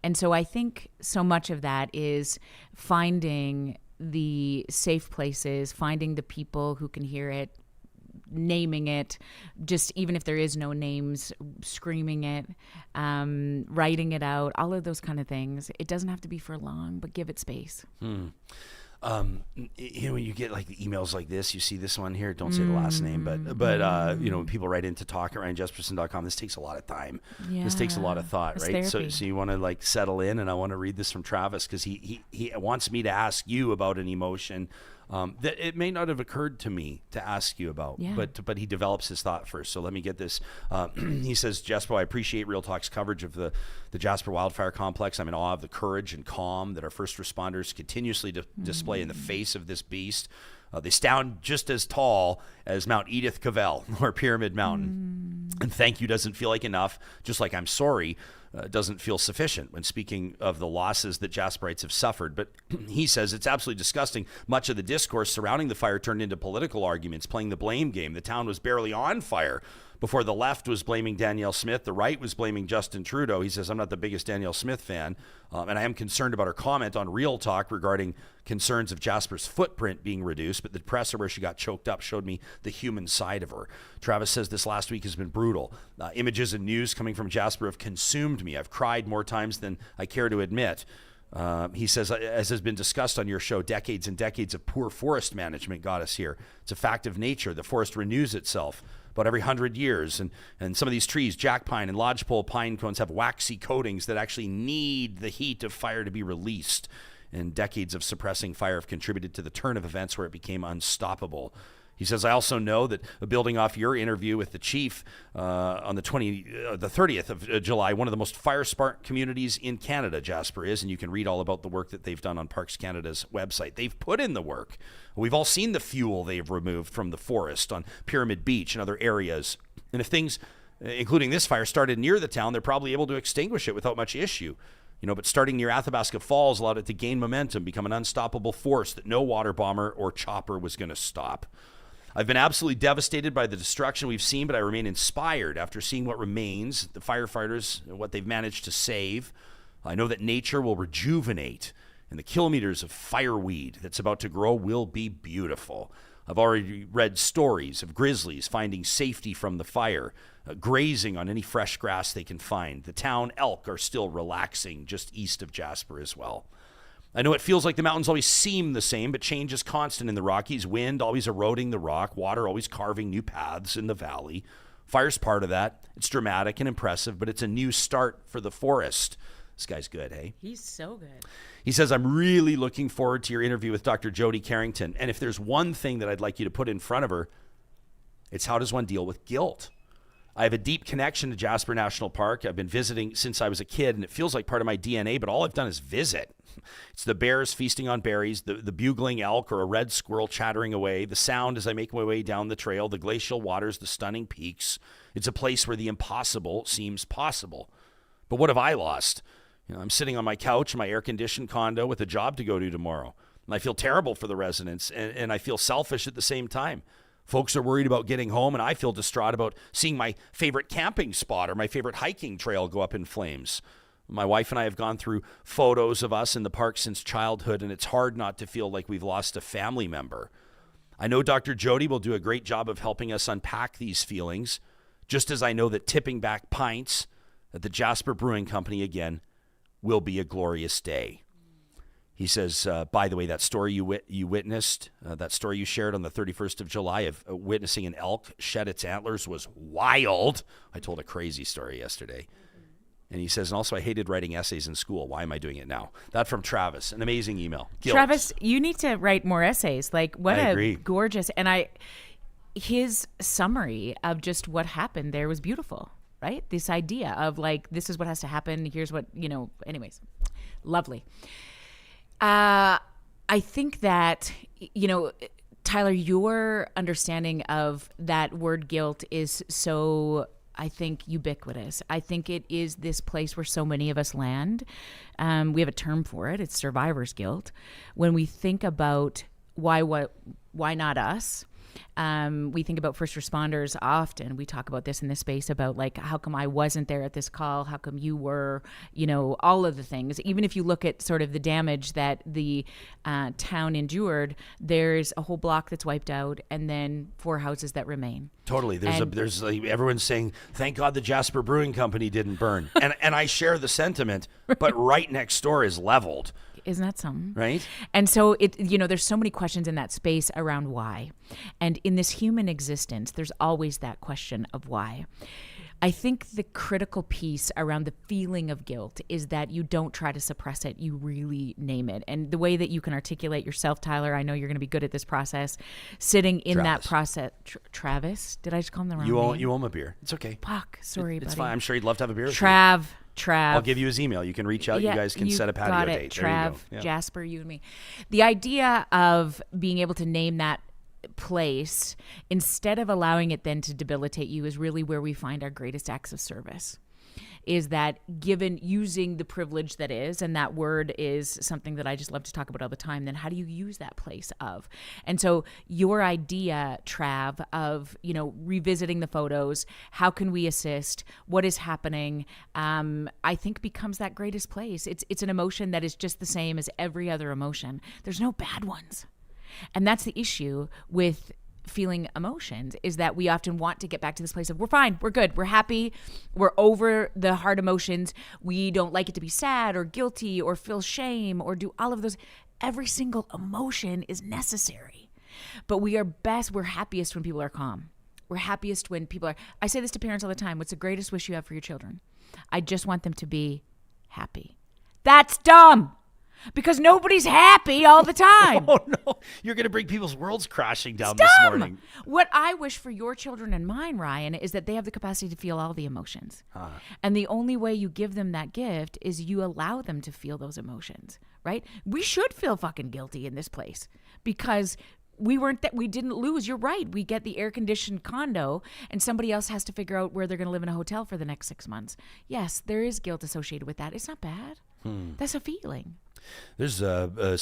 And so I think so much of that is finding the safe places, finding the people who can hear it, naming it, just even if there is no names, screaming it, writing it out, all of those kind of things. It doesn't have to be for long, but give it space. You know, when you get like the emails like this, you see this one here, don't say the last name, but you know, when people write into talk@ryanjesperson.com, this takes a lot of time. Yeah. This takes a lot of thought, right? Therapy. So you want to like settle in, and I want to read this from Travis, because he wants me to ask you about an emotion that it may not have occurred to me to ask you about, but he develops his thought first. So let me get this. He says, Jespo, I appreciate Real Talk's coverage of the Jasper wildfire complex. I'm in awe of the courage and calm that our first responders continuously display in the face of this beast. They stand just as tall as Mount Edith Cavell or Pyramid Mountain. And thank you doesn't feel like enough, just like I'm sorry doesn't feel sufficient when speaking of the losses that Jasperites have suffered. But he says it's absolutely disgusting. Much of the discourse surrounding the fire turned into political arguments, playing the blame game. The town was barely on fire before the left was blaming Danielle Smith. The right was blaming Justin Trudeau. He says, I'm not the biggest Danielle Smith fan, and I am concerned about her comment on Real Talk regarding concerns of Jasper's footprint being reduced, but the presser where she got choked up showed me the human side of her. Travis says this last week has been brutal. Images and news coming from Jasper have consumed me. I've cried more times than I care to admit. He says, as has been discussed on your show, decades and decades of poor forest management got us here. It's a fact of nature. The forest renews itself about every 100 years. And some of these trees, jack pine and lodgepole pine cones, have waxy coatings that actually need the heat of fire to be released. And decades of suppressing fire have contributed to the turn of events where it became unstoppable. He says, I also know that, building off your interview with the chief on the 30th of July, one of the most fire-smart communities in Canada, Jasper is, and you can read all about the work that they've done on Parks Canada's website. They've put in the work. We've all seen the fuel they've removed from the forest on Pyramid Beach and other areas. And if things, including this fire, started near the town, they're probably able to extinguish it without much issue. But starting near Athabasca Falls allowed it to gain momentum, become an unstoppable force that no water bomber or chopper was going to stop. I've been absolutely devastated by the destruction we've seen, but I remain inspired after seeing what remains, the firefighters, what they've managed to save. I know that nature will rejuvenate, and the kilometers of fireweed that's about to grow will be beautiful. I've already read stories of grizzlies finding safety from the fire, grazing on any fresh grass they can find. The town elk are still relaxing just east of Jasper as well. I know it feels like the mountains always seem the same, but change is constant in the Rockies. Wind always eroding the rock, water always carving new paths in the valley. Fire's part of that. It's dramatic and impressive, but it's a new start for the forest. This guy's good, hey? He's so good. He says, I'm really looking forward to your interview with Dr. Jody Carrington. And if there's one thing that I'd like you to put in front of her, it's how does one deal with guilt? I have a deep connection to Jasper National Park. I've been visiting since I was a kid, and it feels like part of my DNA, but all I've done is visit. It's the bears feasting on berries, the bugling elk or a red squirrel chattering away, the sound as I make my way down the trail, the glacial waters, the stunning peaks. It's a place where the impossible seems possible. But what have I lost? I'm sitting on my couch in my air-conditioned condo with a job to go to tomorrow. And I feel terrible for the residents, and I feel selfish at the same time. Folks are worried about getting home, and I feel distraught about seeing my favorite camping spot or my favorite hiking trail go up in flames. My wife and I have gone through photos of us in the park since childhood, and it's hard not to feel like we've lost a family member. I know Dr. Jody will do a great job of helping us unpack these feelings, just as I know that tipping back pints at the Jasper Brewing Company again will be a glorious day. He says, by the way, that story you witnessed, that story you shared on the 31st of July of witnessing an elk shed its antlers was wild. I told a crazy story yesterday. And he says, and also I hated writing essays in school. Why am I doing it now? That from Travis, an amazing email. Guilt. Travis, you need to write more essays. Like, what I a agree. gorgeous, his summary of just what happened there was beautiful, right? This idea of like, this is what has to happen. Here's what, anyways, lovely. I think that, Tyler, your understanding of that word guilt is so, I think, ubiquitous. I think it is this place where so many of us land. We have a term for it. It's survivor's guilt. When we think about why not us? We think about first responders often. We talk about this in this space about like, how come I wasn't there at this call? How come you were? All of the things. Even if you look at sort of the damage that the town endured, there's a whole block that's wiped out and then 4 houses that remain. Totally. There's like, everyone's saying, thank God the Jasper Brewing Company didn't burn. and I share the sentiment, but right next door is leveled. Isn't that something? Right. And so there's so many questions in that space around why. And in this human existence, there's always that question of why. I think the critical piece around the feeling of guilt is that you don't try to suppress it. You really name it. And the way that you can articulate yourself, Tyler, I know you're going to be good at this process, sitting in Travis. that process. Travis? Did I just call him the wrong name? You owe him a beer. It's okay. Fuck. Sorry, It's buddy. fine. I'm sure he'd love to have a beer with you. Trav. I'll give you his email. You can reach out. Yeah, you guys can set a patio got it. date. Trav, There you go. Yeah. Jasper, you and me. The idea of being able to name that place instead of allowing it then to debilitate you is really where we find our greatest acts of service. Is that given using the privilege that is, and that word is something that I just love to talk about all the time, then how do you use that place of? And so your idea, Trav, of, revisiting the photos, how can we assist, what is happening, I think becomes that greatest place. It's an emotion that is just the same as every other emotion. There's no bad ones. And that's the issue with feeling emotions is that we often want to get back to this place of we're fine, we're good, we're happy, we're over the hard emotions. We don't like it to be sad or guilty or feel shame or do all of those. Every single emotion is necessary. But we're happiest when people are calm. We're happiest when people are, I say this to parents all the time, what's the greatest wish you have for your children? I just want them to be happy. That's dumb. Because nobody's happy all the time. Oh, no. You're going to bring people's worlds crashing down It's this dumb. morning. What I wish for your children and mine, Ryan, is that they have the capacity to feel all the emotions. And the only way you give them that gift is you allow them to feel those emotions, right? We should feel fucking guilty in this place because we didn't lose. You're right. We get the air-conditioned condo and somebody else has to figure out where they're going to live in a hotel for the next 6 months. Yes, there is guilt associated with that. It's not bad. That's a feeling. There's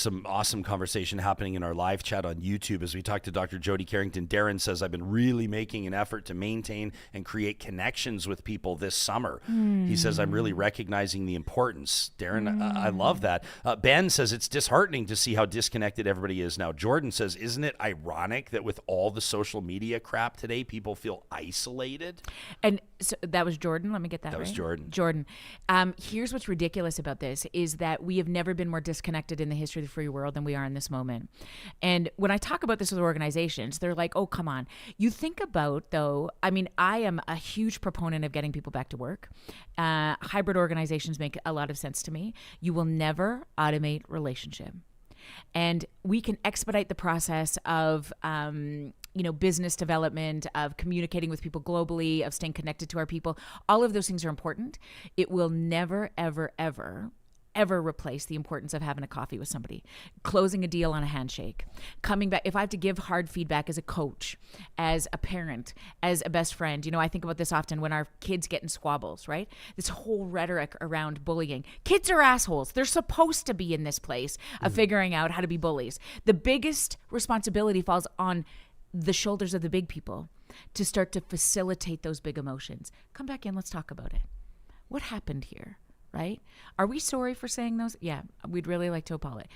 some awesome conversation happening in our live chat on YouTube as we talk to Dr. Jody Carrington. Darren says, I've been really making an effort to maintain and create connections with people this summer. He says, I'm really recognizing the importance. Darren, I love that. Ben says, it's disheartening to see how disconnected everybody is now. Jordan says, isn't it ironic that with all the social media crap today, people feel isolated? And so that was Jordan. Let me get that right. That was Jordan. Jordan. Here's what's ridiculous about this is that we have never been more disconnected in the history of the free world than we are in this moment. And when I talk about this with organizations, they're like, oh, come on. You think about, though, I mean, I am a huge proponent of getting people back to work. Hybrid organizations make a lot of sense to me. You will never automate relationship. And we can expedite the process of business development, of communicating with people globally, of staying connected to our people. All of those things are important. It will never, ever, ever replace the importance of having a coffee with somebody, closing a deal on a handshake, coming back. If I have to give hard feedback as a coach, as a parent, as a best friend, I think about this often when our kids get in squabbles, right? This whole rhetoric around bullying. Kids are assholes. They're supposed to be in this place of figuring out how to be bullies. The biggest responsibility falls on the shoulders of the big people to start to facilitate those big emotions. Come back in. Let's talk about it. What happened here? Right? Are we sorry for saying those? Yeah, we'd really like to apologize.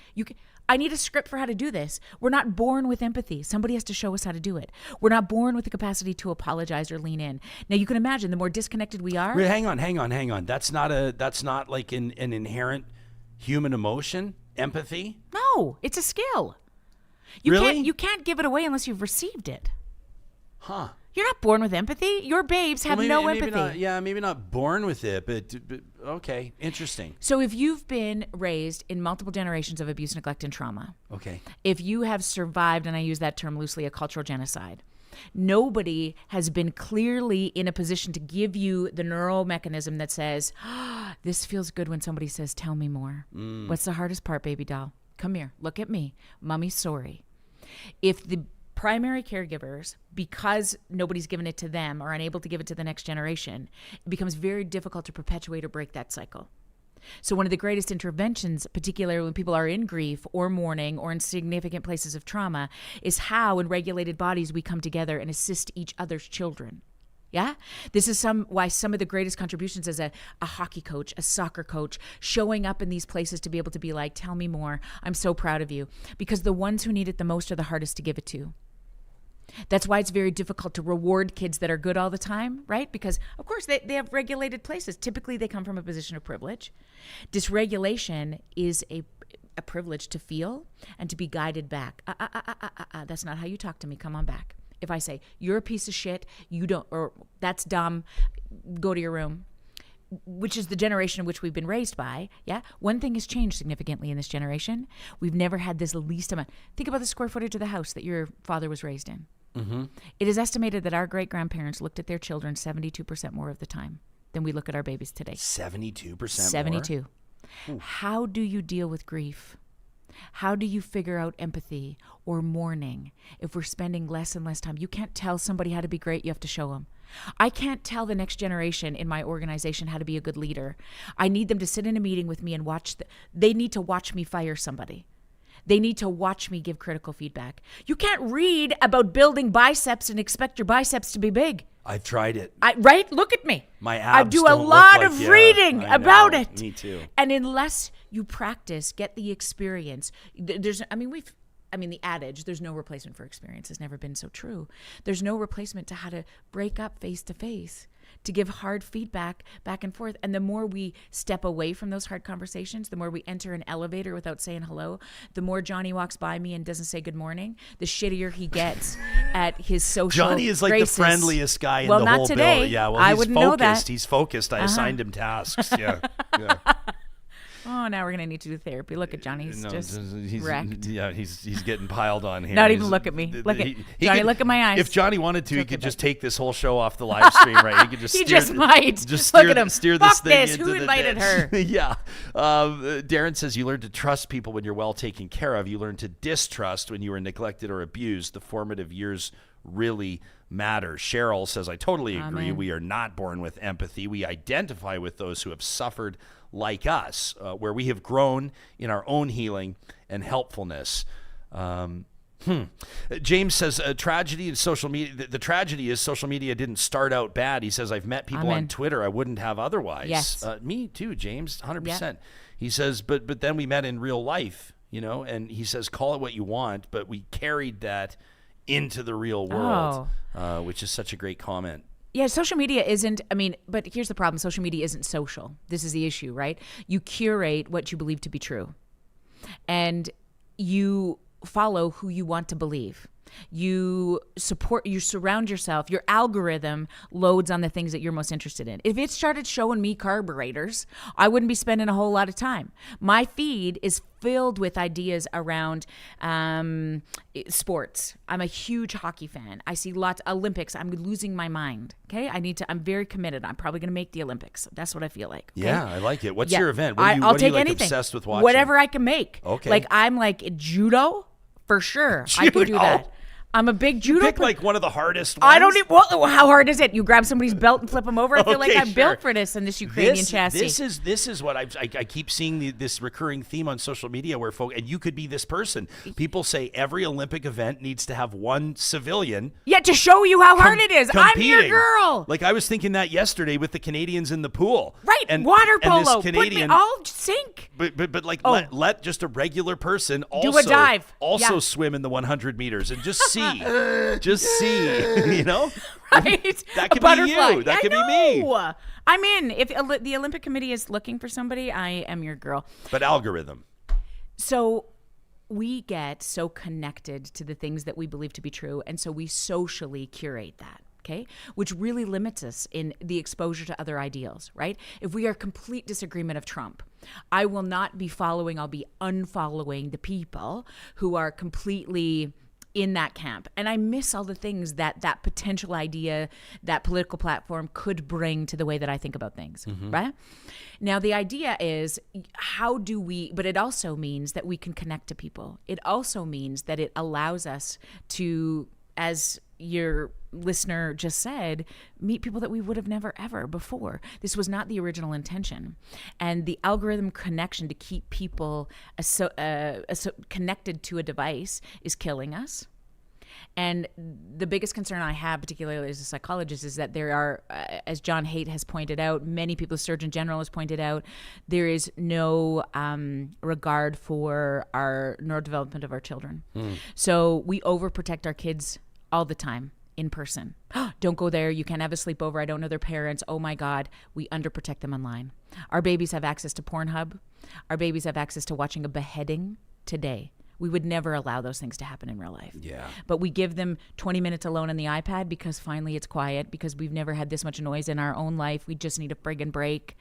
I need a script for how to do this. We're not born with empathy. Somebody has to show us how to do it. We're not born with the capacity to apologize or lean in. Now you can imagine the more disconnected we are. Hang on. That's not like an inherent human emotion, empathy? No, it's a skill. You can't give it away unless you've received it. Huh. You're not born with empathy. Your babes have no empathy. Maybe not born with it, but okay, interesting. So if you've been raised in multiple generations of abuse, neglect, and trauma, okay, if you have survived, and I use that term loosely, a cultural genocide, nobody has been clearly in a position to give you the neural mechanism that says, this feels good when somebody says, tell me more. What's the hardest part, baby doll? Come here, look at me. Mommy's sorry. If the primary caregivers, because nobody's given it to them or unable to give it to the next generation, it becomes very difficult to perpetuate or break that cycle. So one of the greatest interventions, particularly when people are in grief or mourning or in significant places of trauma, is how in regulated bodies we come together and assist each other's children. Yeah? This is why some of the greatest contributions as a hockey coach, a soccer coach, showing up in these places to be able to be like, tell me more. I'm so proud of you. Because the ones who need it the most are the hardest to give it to. That's why it's very difficult to reward kids that are good all the time, right? Because, of course, they have regulated places. Typically, they come from a position of privilege. Dysregulation is a privilege to feel and to be guided back. That's not how you talk to me. Come on back. If I say, you're a piece of shit, you don't, or that's dumb, go to your room, which is the generation in which we've been raised by, yeah? One thing has changed significantly in this generation. We've never had this least amount. Think about the square footage of the house that your father was raised in. Mm-hmm. It is estimated that our great-grandparents looked at their children 72% more of the time than we look at our babies today. 72% 72. Ooh. How do you deal with grief? How do you figure out empathy or mourning if we're spending less and less time? You can't tell somebody how to be great. You have to show them. I can't tell the next generation in my organization how to be a good leader. I need them to sit in a meeting with me and they need to watch me fire somebody. They need to watch me give critical feedback. You can't read about building biceps and expect your biceps to be big. I've tried it. Right? Look at me. My abs I do a don't lot look of like, reading about it. Me too. And unless you practice, get the experience, the adage, there's no replacement for experience, has never been so true. There's no replacement to how to break up face to face, to give hard feedback back and forth. And the more we step away from those hard conversations, the more we enter an elevator without saying hello, the more Johnny walks by me and doesn't say good morning, the shittier he gets at his social Johnny is like graces. the friendliest guy in well, the not whole today. bill. Yeah, well, I he's wouldn't focused. know that. He's focused. I assigned him tasks. Yeah. Oh, now we're going to need to do therapy. Look at Johnny. He's just wrecked. Yeah, he's getting piled on here. Not even look at me. Look at Johnny, look at my eyes. If Johnny wanted to, he could just take this whole show off the live stream, right? He could just he steer, just might. Just look steer, at him. steer Fuck this thing this. into Who the invited ditch. her? Yeah. Darren says you learn to trust people when you're well taken care of. You learn to distrust when you are neglected or abused. The formative years really matter. Cheryl says, I totally agree. Amen. We are not born with empathy. We identify with those who have suffered like us, where we have grown in our own healing and helpfulness. James says, tragedy in social media. The tragedy is social media didn't start out bad. He says, I've met people on Twitter I wouldn't have otherwise. Yes. Me too, James, 100%. Yep. He says, but then we met in real life, and he says, call it what you want, but we carried that into the real world, which is such a great comment. Yeah, social media isn't, but here's the problem. Social media isn't social. This is the issue, right? You curate what you believe to be true. And you follow who you want to believe. You surround yourself, your algorithm loads on the things that you're most interested in. If it started showing me carburetors, I wouldn't be spending a whole lot of time. My feed is filled with ideas around sports. I'm a huge hockey fan. I see lots of Olympics. I'm losing my mind. Okay. I'm very committed. I'm probably going to make the Olympics. That's what I feel like. Okay? Yeah, I like it. What's your event? I'll take like anything. Obsessed with watching? Whatever I can make. Okay. I'm like judo for sure. I can do that. I'm a big judo. Pick like one of the hardest ones. I don't even. How hard is it? You grab somebody's belt and flip them over. I feel like I'm built for this in this Ukrainian chassis. This is what I keep seeing this recurring theme on social media where folk, and you could be this person. People say every Olympic event needs to have one civilian. Yeah, to show you how hard it is. Competing. I'm your girl. Like I was thinking that yesterday with the Canadians in the pool. Right, and water polo. And this Canadian, I'll sink. But let just a regular person also do a dive. Swim in the 100 meters and just see. Just see, Right. That could be you. That could be me. I'm in. If the Olympic Committee is looking for somebody, I am your girl. But algorithm. So we get so connected to the things that we believe to be true, and so we socially curate that. Okay, which really limits us in the exposure to other ideals, right? If we are complete disagreement of Trump, I will not be following, I'll be unfollowing the people who are completely in that camp. And I miss all the things that potential idea, that political platform could bring to the way that I think about things, right? Now, the idea is but it also means that we can connect to people. It also means that it allows us to, as your listener just said, meet people that we would have never ever before. This was not the original intention. And the algorithm connection to keep people connected to a device is killing us. And the biggest concern I have, particularly as a psychologist, is that there are, as John Haidt has pointed out, many people, the Surgeon General has pointed out, there is no regard for our neurodevelopment of our children. So we overprotect our kids all the time in person. Don't go there. You can't have a sleepover. I don't know their parents. Oh my God. We underprotect them online. Our babies have access to Pornhub. Our babies have access to watching a beheading today. We would never allow those things to happen in real life. Yeah. But we give them 20 minutes alone on the iPad because finally it's quiet, because we've never had this much noise in our own life. We just need a friggin' break.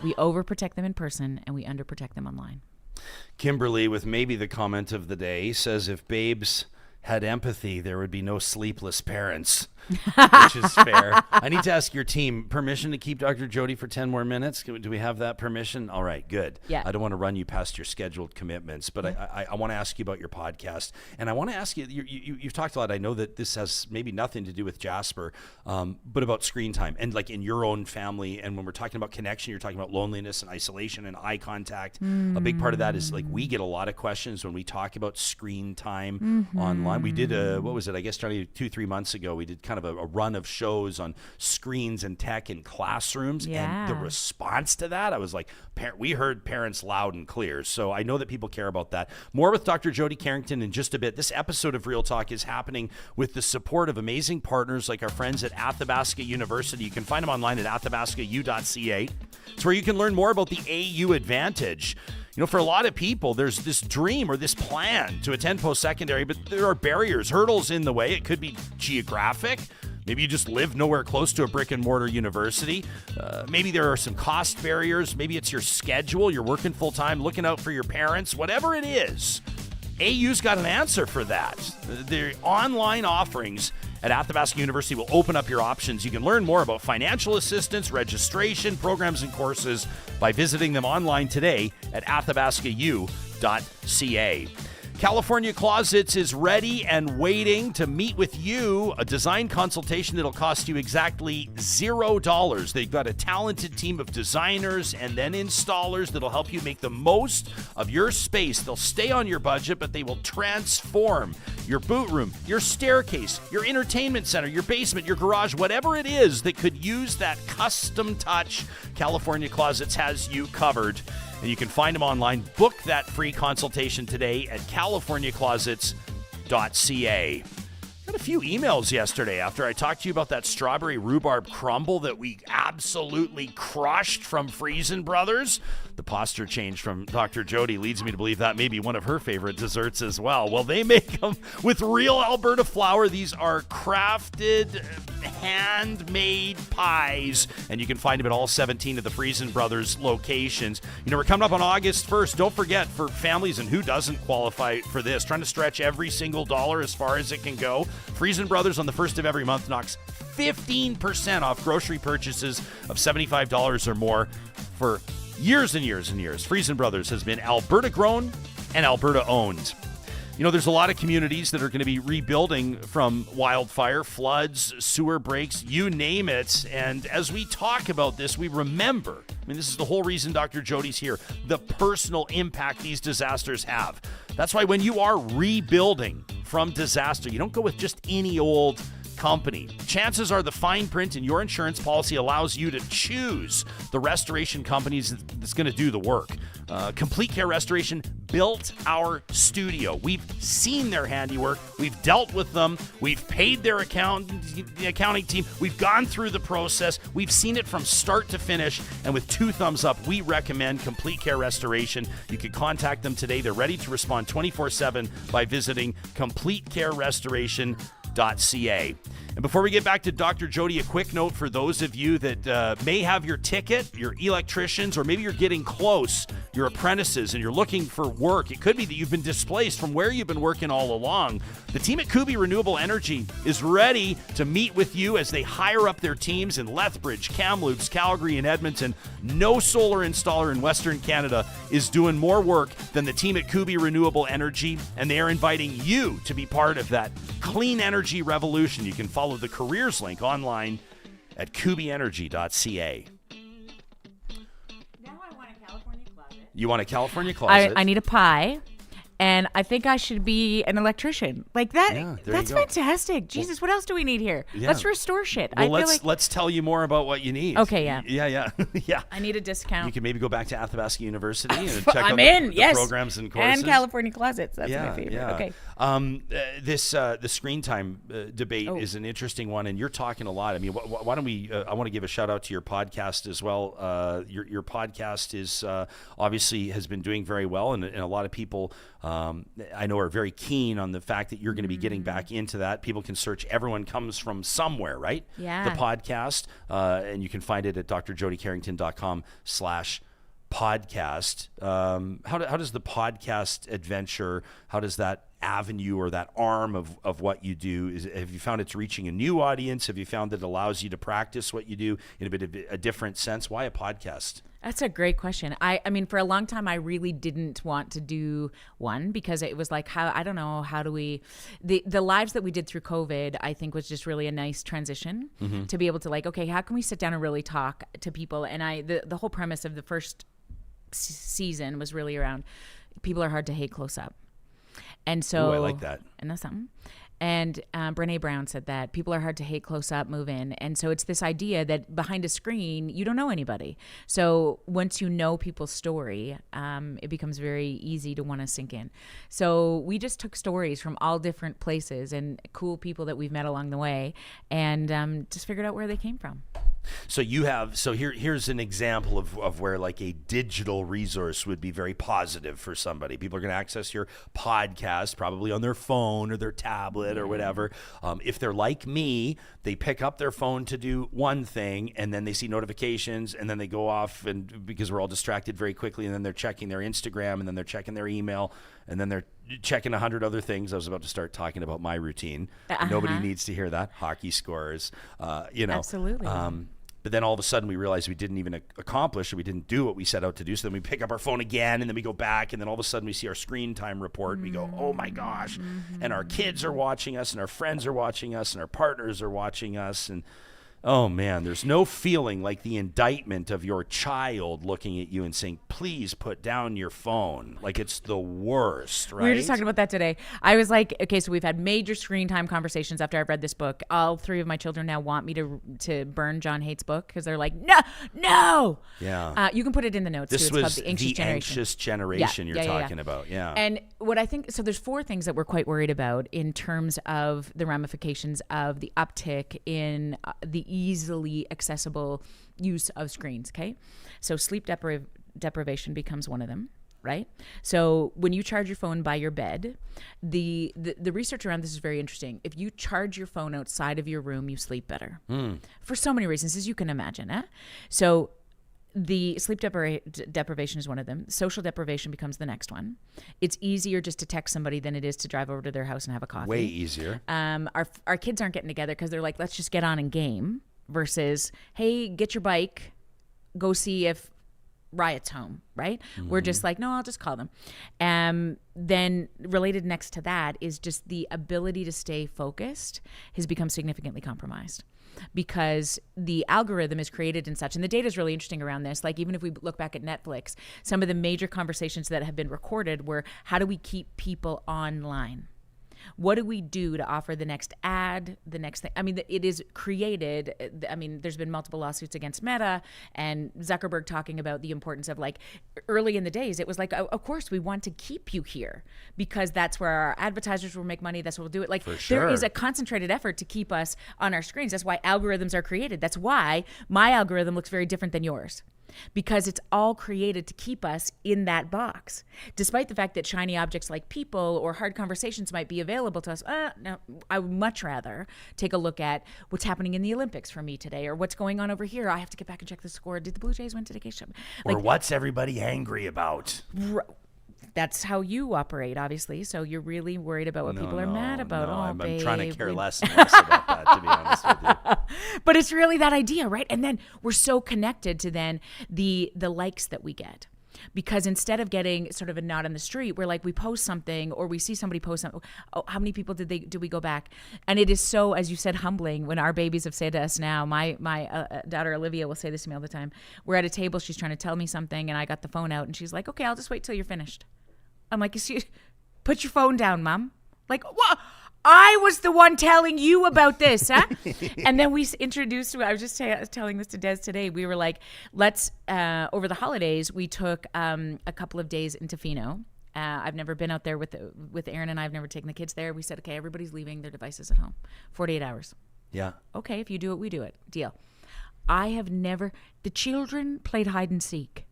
We overprotect them in person and we underprotect them online. Kimberly, with maybe the comment of the day, says if babes had empathy, there would be no sleepless parents, which is fair. I need to ask your team permission to keep Dr. Jody for 10 more minutes. Do we have that permission? All right, good. Yeah. I don't want to run you past your scheduled commitments, but I want to ask you about your podcast. And I want to ask you, you've talked a lot. I know that this has maybe nothing to do with Jasper, but about screen time and like in your own family. And when we're talking about connection, you're talking about loneliness and isolation and eye contact. A big part of that is like we get a lot of questions when we talk about screen time online. online. We did what was it? I guess 2-3 months ago, we did kind of a run of shows on screens and tech in classrooms. And the response to that, I was like, we heard parents loud and clear. So I know that people care about that. More with Dr. Jody Carrington in just a bit. This episode of Real Talk is happening with the support of amazing partners like our friends at Athabasca University. You can find them online at athabascau.ca. It's where you can learn more about the AU Advantage. You know, for a lot of people, there's this dream or this plan to attend post-secondary, but there are barriers, hurdles in the way. It could be geographic. Maybe you just live nowhere close to a brick-and-mortar university. Maybe there are some cost barriers. Maybe it's your schedule. You're working full-time, looking out for your parents. Whatever it is, AU's got an answer for that. Their online offerings at Athabasca University will open up your options. You can learn more about financial assistance, registration, programs, and courses by visiting them online today at athabascau.ca. California Closets is ready and waiting to meet with you. A design consultation that'll cost you exactly $0. They've got a talented team of designers and then installers that'll help you make the most of your space. They'll stay on your budget, but they will transform your boot room, your staircase, your entertainment center, your basement, your garage, whatever it is that could use that custom touch. California Closets has you covered. And you can find them online. Book that free consultation today at californiaclosets.ca. Got a few emails yesterday after I talked to you about that strawberry rhubarb crumble that we absolutely crushed from Friesen Brothers. The posture change from Dr. Jody leads me to believe that may be one of her favorite desserts as well. Well, they make them with real Alberta flour. These are crafted, handmade pies, and you can find them at all 17 of the Friesen Brothers locations. You know, we're coming up on August 1st. Don't forget, for families, and who doesn't qualify for this, trying to stretch every single dollar as far as it can go, Friesen Brothers on the 1st of every month knocks 15% off grocery purchases of $75 or more for years and years and years. Friesen Brothers has been Alberta grown and Alberta owned. You know, there's a lot of communities that are going to be rebuilding from wildfire, floods, sewer breaks, you name it. And as we talk about this, we remember, I mean, this is the whole reason Dr. Jody's here, the personal impact these disasters have. That's why when you are rebuilding from disaster, you don't go with just any old company. Chances are the fine print in your insurance policy allows you to choose the restoration companies that's going to do the work. Complete Care Restoration built our studio. We've seen their handiwork. We've dealt with them. We've paid their the accounting team. We've gone through the process. We've seen it from start to finish. And with 2 thumbs up, we recommend Complete Care Restoration. You can contact them today. They're ready to respond 24/7 by visiting CompleteCareRestoration.ca. And before we get back to Dr. Jody, a quick note for those of you that may have your ticket, your electricians, or maybe you're getting close, your apprentices, and you're looking for work. It could be that you've been displaced from where you've been working all along. The team at Kubi Renewable Energy is ready to meet with you as they hire up their teams in Lethbridge, Kamloops, Calgary, and Edmonton. No solar installer in Western Canada is doing more work than the team at Kubi Renewable Energy, and they are inviting you to be part of that clean energy revolution. You can follow the careers link online at kubienergy.ca. Now I want a California closet. You want a California closet? I need a pie. And I think I should be an electrician. Like that. Yeah, that's fantastic. Jesus, what else do we need here? Yeah. Let's restore shit. Well, I feel like let's tell you more about what you need. Okay, yeah. Yeah. I need a discount. You can maybe go back to Athabasca University and check out the programs and courses. And California Closets. That's my favorite. Yeah. Okay. The screen time debate is an interesting one, and you're talking a lot. I mean, why don't we? I want to give a shout out to your podcast as well. Your podcast is obviously has been doing very well, and a lot of people I know are very keen on the fact that you're going to be getting back into that. People can search "Everyone Comes From Somewhere," right? Yeah. The podcast, and you can find it at drjodycarrington.com/podcast. How does the podcast adventure? How does that avenue or that arm of what you do have you found it's reaching a new audience? Have you found that it allows you to practice what you do in a bit of a different sense? Why a podcast? That's a great question. I mean, for a long time, I really didn't want to do one because it was like, how do we, the lives that we did through COVID, I think was just really a nice transition to be able to like, okay, how can we sit down and really talk to people? And the whole premise of the first season was really around people are hard to hate close up. And so, Ooh, I like that. And that's something. And Brene Brown said that people are hard to hate close up, move in. And so it's this idea that behind a screen, you don't know anybody. So once you know people's story, it becomes very easy to want to sink in. So we just took stories from all different places and cool people that we've met along the way and just figured out where they came from. So here's an example of where like a digital resource would be very positive for somebody. People are going to access your podcast probably on their phone or their tablet or whatever. If they're like me, they pick up their phone to do one thing and then they see notifications and then they go off, and because we're all distracted very quickly, and then they're checking their Instagram and then they're checking their email and then they're checking 100 other things. I was about to start talking about my routine. Nobody needs to hear that. Hockey scores, Absolutely. But then all of a sudden we realized we didn't even accomplish, or we didn't do what we set out to do. So then we pick up our phone again, and then we go back, and then all of a sudden we see our screen time report. And we go, oh my gosh. And our kids are watching us, and our friends are watching us, and our partners are watching us. And oh man, there's no feeling like the indictment of your child looking at you and saying, please put down your phone. Like it's the worst, right? We were just talking about that today. I was like, okay, so we've had major screen time conversations after I've read this book. All three of my children now want me to burn John Haidt's book because they're like, no. Yeah. You can put it in the notes This too. It's was called The Anxious the Generation. anxious generation you're talking about. Yeah. And what I think, so there's four things that we're quite worried about in terms of the ramifications of the uptick in the easily accessible use of screens. Okay. So sleep deprivation becomes one of them, right? So when you charge your phone by your bed, the research around this is very interesting. If you charge your phone outside of your room, you sleep better for so many reasons, as you can imagine. So the sleep deprivation is one of them. Social deprivation becomes the next one. It's easier just to text somebody than it is to drive over to their house and have a coffee. Way easier. Our kids aren't getting together because they're like, let's just get on and game, versus, hey, get your bike, go see if Riot's home, right? We're just like, no, I'll just call them. Then related next to that is just the ability to stay focused has become significantly compromised, because the algorithm is created in such, and the data is really interesting around this. Like, even if we look back at Netflix, some of the major conversations that have been recorded were, how do we keep people online? What do we do to offer the next ad, the next thing? I mean, it is created. I mean, there's been multiple lawsuits against Meta and Zuckerberg talking about the importance of, like, early in the days, it was like, of course, we want to keep you here because that's where our advertisers will make money. That's what we'll do it. Like, there is a concentrated effort to keep us on our screens. That's why algorithms are created. That's why my algorithm looks very different than yours, because it's all created to keep us in that box. Despite the fact that shiny objects like people or hard conversations might be available to us, no, I would much rather take a look at what's happening in the Olympics for me today, or what's going on over here. I have to get back and check the score. Did the Blue Jays win today? Or what's everybody angry about? That's how you operate, obviously. So you're really worried about what people are mad about. I'm trying to care less and less about that, to be honest with you. But it's really that idea, right? And then we're so connected to then the likes that we get. Because instead of getting sort of a nod on the street, we're like, we post something or we see somebody post something. Oh, how many people did we go back? And it is so, as you said, humbling when our babies have said to us now. My daughter Olivia will say this to me all the time. We're at a table, she's trying to tell me something, and I got the phone out, and she's like, okay, I'll just wait till you're finished. I'm like, put your phone down, Mom. Like, what? I was the one telling you about this, huh? And then we introduced, I was just telling this to Des today. We were like, let's, over the holidays, we took a couple of days in Tofino. I've never been out there with Aaron, and I've never taken the kids there. We said, okay, everybody's leaving their devices at home. 48 hours. Yeah. Okay, if you do it, we do it. Deal. I have never, the children played hide and seek.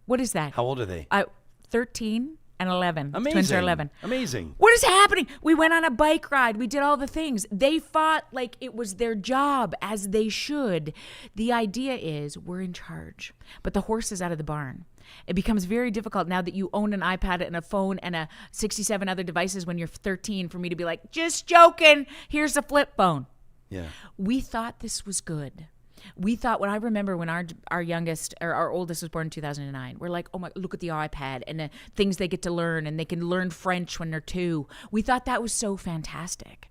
What is that? How old are they? 13. And 11. Amazing. Twins are 11. Amazing. What is happening? We went on a bike ride. We did all the things. They fought like it was their job, as they should. The idea is we're in charge, but the horse is out of the barn. It becomes very difficult now that you own an iPad and a phone and a 67 other devices when you're 13 for me to be like, just joking. Here's a flip phone. Yeah. We thought this was good. We thought, when I remember when our youngest, or our oldest was born in 2009, we're like, oh my, look at the iPad and the things they get to learn, and they can learn French when they're 2. We thought that was so fantastic.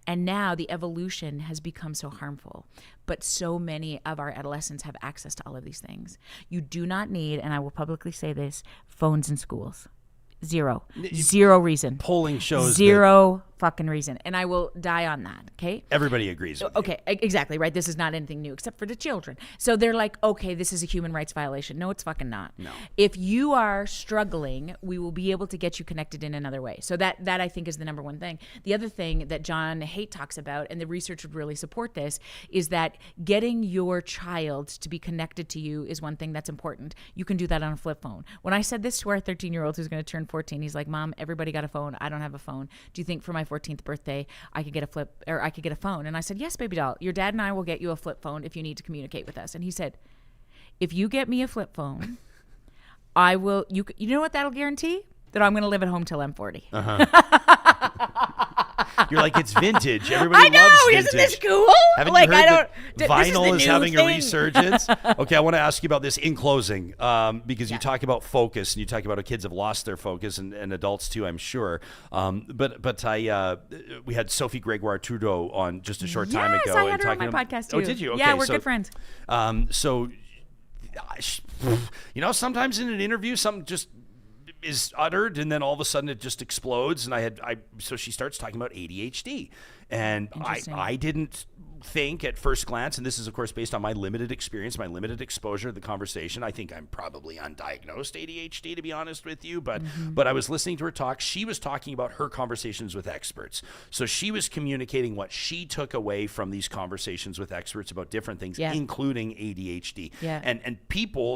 And now the evolution has become so harmful. But so many of our adolescents have access to all of these things. You do not need, and I will publicly say this, phones in schools. Zero reason. Polling shows Zero fucking reason. And I will die on that, okay? Everybody agrees with you. Okay, exactly, right? This is not anything new except for the children. So they're like, okay, this is a human rights violation. No, it's fucking not. No. If you are struggling, we will be able to get you connected in another way. So that I think is the number one thing. The other thing that John Haidt talks about, and the research would really support this, is that getting your child to be connected to you is one thing that's important. You can do that on a flip phone. When I said this to our 13-year-old who's going to turn 14, he's like, Mom, everybody got a phone. I don't have a phone. Do you think for my 14th birthday I could get a phone? And I said, yes, baby doll, your dad and I will get you a flip phone if you need to communicate with us. And he said, if you get me a flip phone, I will, you know what that'll guarantee? That I'm going to live at home till I'm 40. You're like, it's vintage. Everybody I know, loves vintage. isn't this cool? Haven't Like, you heard I don't. that This is vinyl the is new having thing. a resurgence? Okay, I want to ask you about this in closing, because you talk about focus, and you talk about how kids have lost their focus, and adults too, I'm sure. But we had Sophie Gregoire Trudeau on just a short time ago. Yes, I had and her on my talking podcast too. Oh, did you? Okay, yeah, we're good friends. So, sometimes in an interview, something just is uttered, and then all of a sudden it just explodes. And so she starts talking about ADHD, and I didn't think at first glance, and this is of course based on my limited experience, my limited exposure to the conversation, I think I'm probably undiagnosed ADHD, to be honest with you, but I was listening to her talk. She was talking about her conversations with experts, so she was communicating what she took away from these conversations with experts about different things, including ADHD. And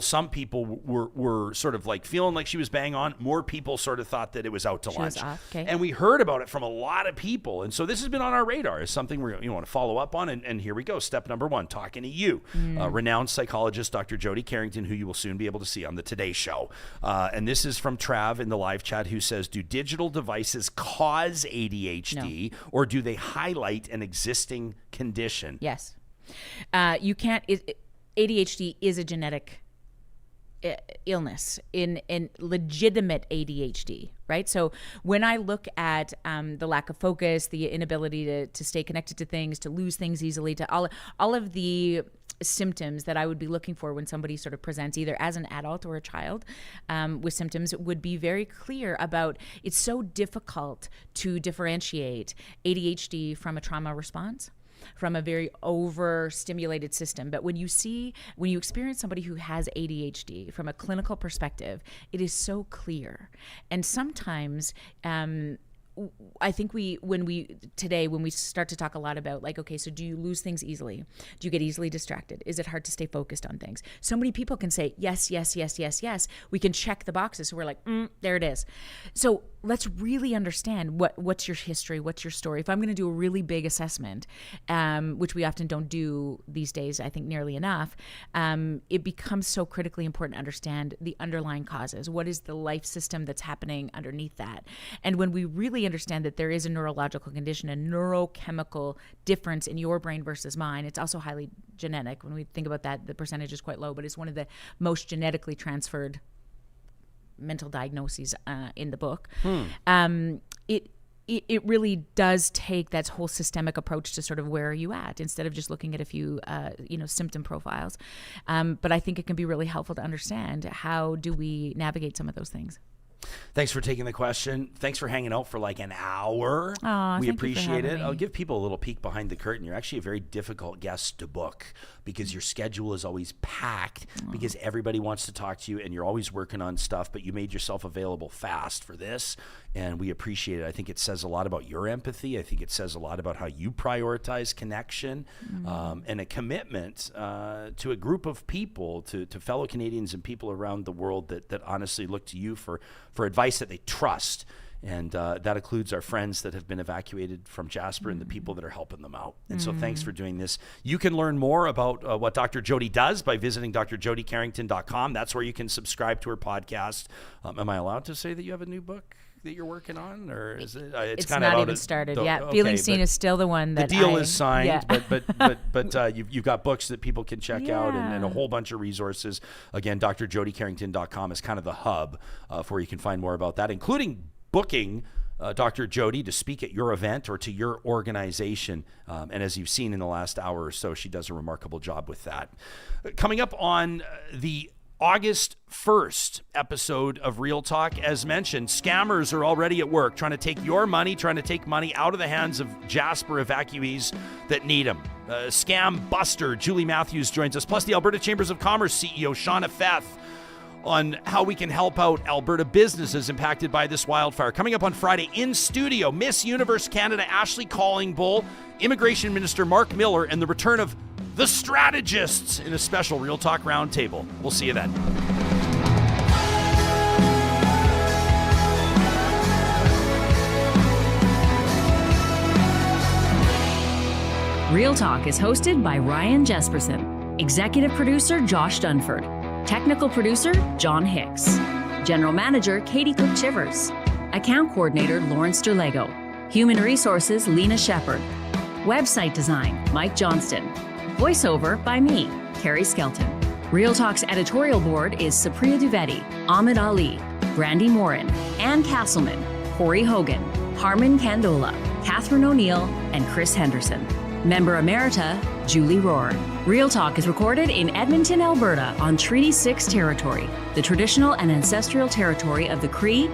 some people were sort of like feeling like she was bang on. More people sort of thought that it was out to lunch. And we heard about it from a lot of people, and so this has been on our radar as something we want to follow up on. And here we go. Step number one, talking to you, renowned psychologist, Dr. Jody Carrington, who you will soon be able to see on the Today Show. And this is from Trav in the live chat, who says, do digital devices cause ADHD, or do they highlight an existing condition? Yes. You can't. ADHD is a genetic illness, in legitimate ADHD, right? So when I look at the lack of focus, the inability to stay connected to things, to lose things easily, to all of the symptoms that I would be looking for when somebody sort of presents either as an adult or a child with symptoms, would be very clear about, it's so difficult to differentiate ADHD from a trauma response, from a very overstimulated system. But when you experience somebody who has ADHD from a clinical perspective, it is so clear. And sometimes I think when we start to talk a lot about, like, okay, so do you lose things easily? Do you get easily distracted? Is it hard to stay focused on things? So many people can say yes, yes, yes, yes, yes. We can check the boxes. So we're like, there it is. So let's really understand what's your history, what's your story. If I'm going to do a really big assessment, which we often don't do these days, I think nearly enough, it becomes so critically important to understand the underlying causes. What is the life system that's happening underneath that? And when we really understand that there is a neurological condition, a neurochemical difference in your brain versus mine, it's also highly genetic. When we think about that, the percentage is quite low, but it's one of the most genetically transferred mental diagnoses in the book. It really does take that whole systemic approach to sort of where are you at, instead of just looking at a few symptom profiles. But I think it can be really helpful to understand, how do we navigate some of those things. Thanks for taking the question. Thanks for hanging out for like an hour. We appreciate it. I'll give people a little peek behind the curtain. You're actually a very difficult guest to book, because your schedule is always packed, because everybody wants to talk to you and you're always working on stuff, but you made yourself available fast for this, and we appreciate it. I think it says a lot about your empathy. I think it says a lot about how you prioritize connection, and a commitment to a group of people, to fellow Canadians and people around the world that honestly look to you for advice that they trust. And that includes our friends that have been evacuated from Jasper and the people that are helping them out. And so thanks for doing this. You can learn more about what Dr. Jody does by visiting drjodycarrington.com. That's where you can subscribe to her podcast. Am I allowed to say that you have a new book that you're working on, or is it? It's kind not of even started. Okay, Feeling Seen is still the one that the deal is signed. But you've got books that people can check out, and a whole bunch of resources. Again, drjodycarrington.com is kind of the hub for where you can find more about that, including booking Dr. Jody to speak at your event or to your organization. And as you've seen in the last hour or so, she does a remarkable job with that. Coming up on the August 1st episode of Real Talk. As mentioned, scammers are already at work trying to take your money, trying to take money out of the hands of Jasper evacuees that need them. Scam buster Julie Matthews joins us, plus the Alberta Chambers of Commerce CEO Shauna Feth on how we can help out Alberta businesses impacted by this wildfire. Coming up on Friday in studio, Miss Universe Canada Ashley Callingbull, Immigration Minister Mark Miller, and the return of the strategists in a special Real Talk Roundtable. We'll see you then. Real Talk is hosted by Ryan Jesperson, executive producer Josh Dunford, technical producer John Hicks, general manager Katie Cook-Chivers, account coordinator Lawrence Derlego, human resources Lena Shepard, website design Mike Johnston, voiceover by me, Carrie Skelton. Real Talk's editorial board is Supriya Dwivedi, Ahmed Ali, Brandy Morin, Ann Castleman, Corey Hogan, Harman Candola, Catherine O'Neill, and Chris Henderson. Member Emerita, Julie Rohr. Real Talk is recorded in Edmonton, Alberta on Treaty 6 territory, the traditional and ancestral territory of the Cree,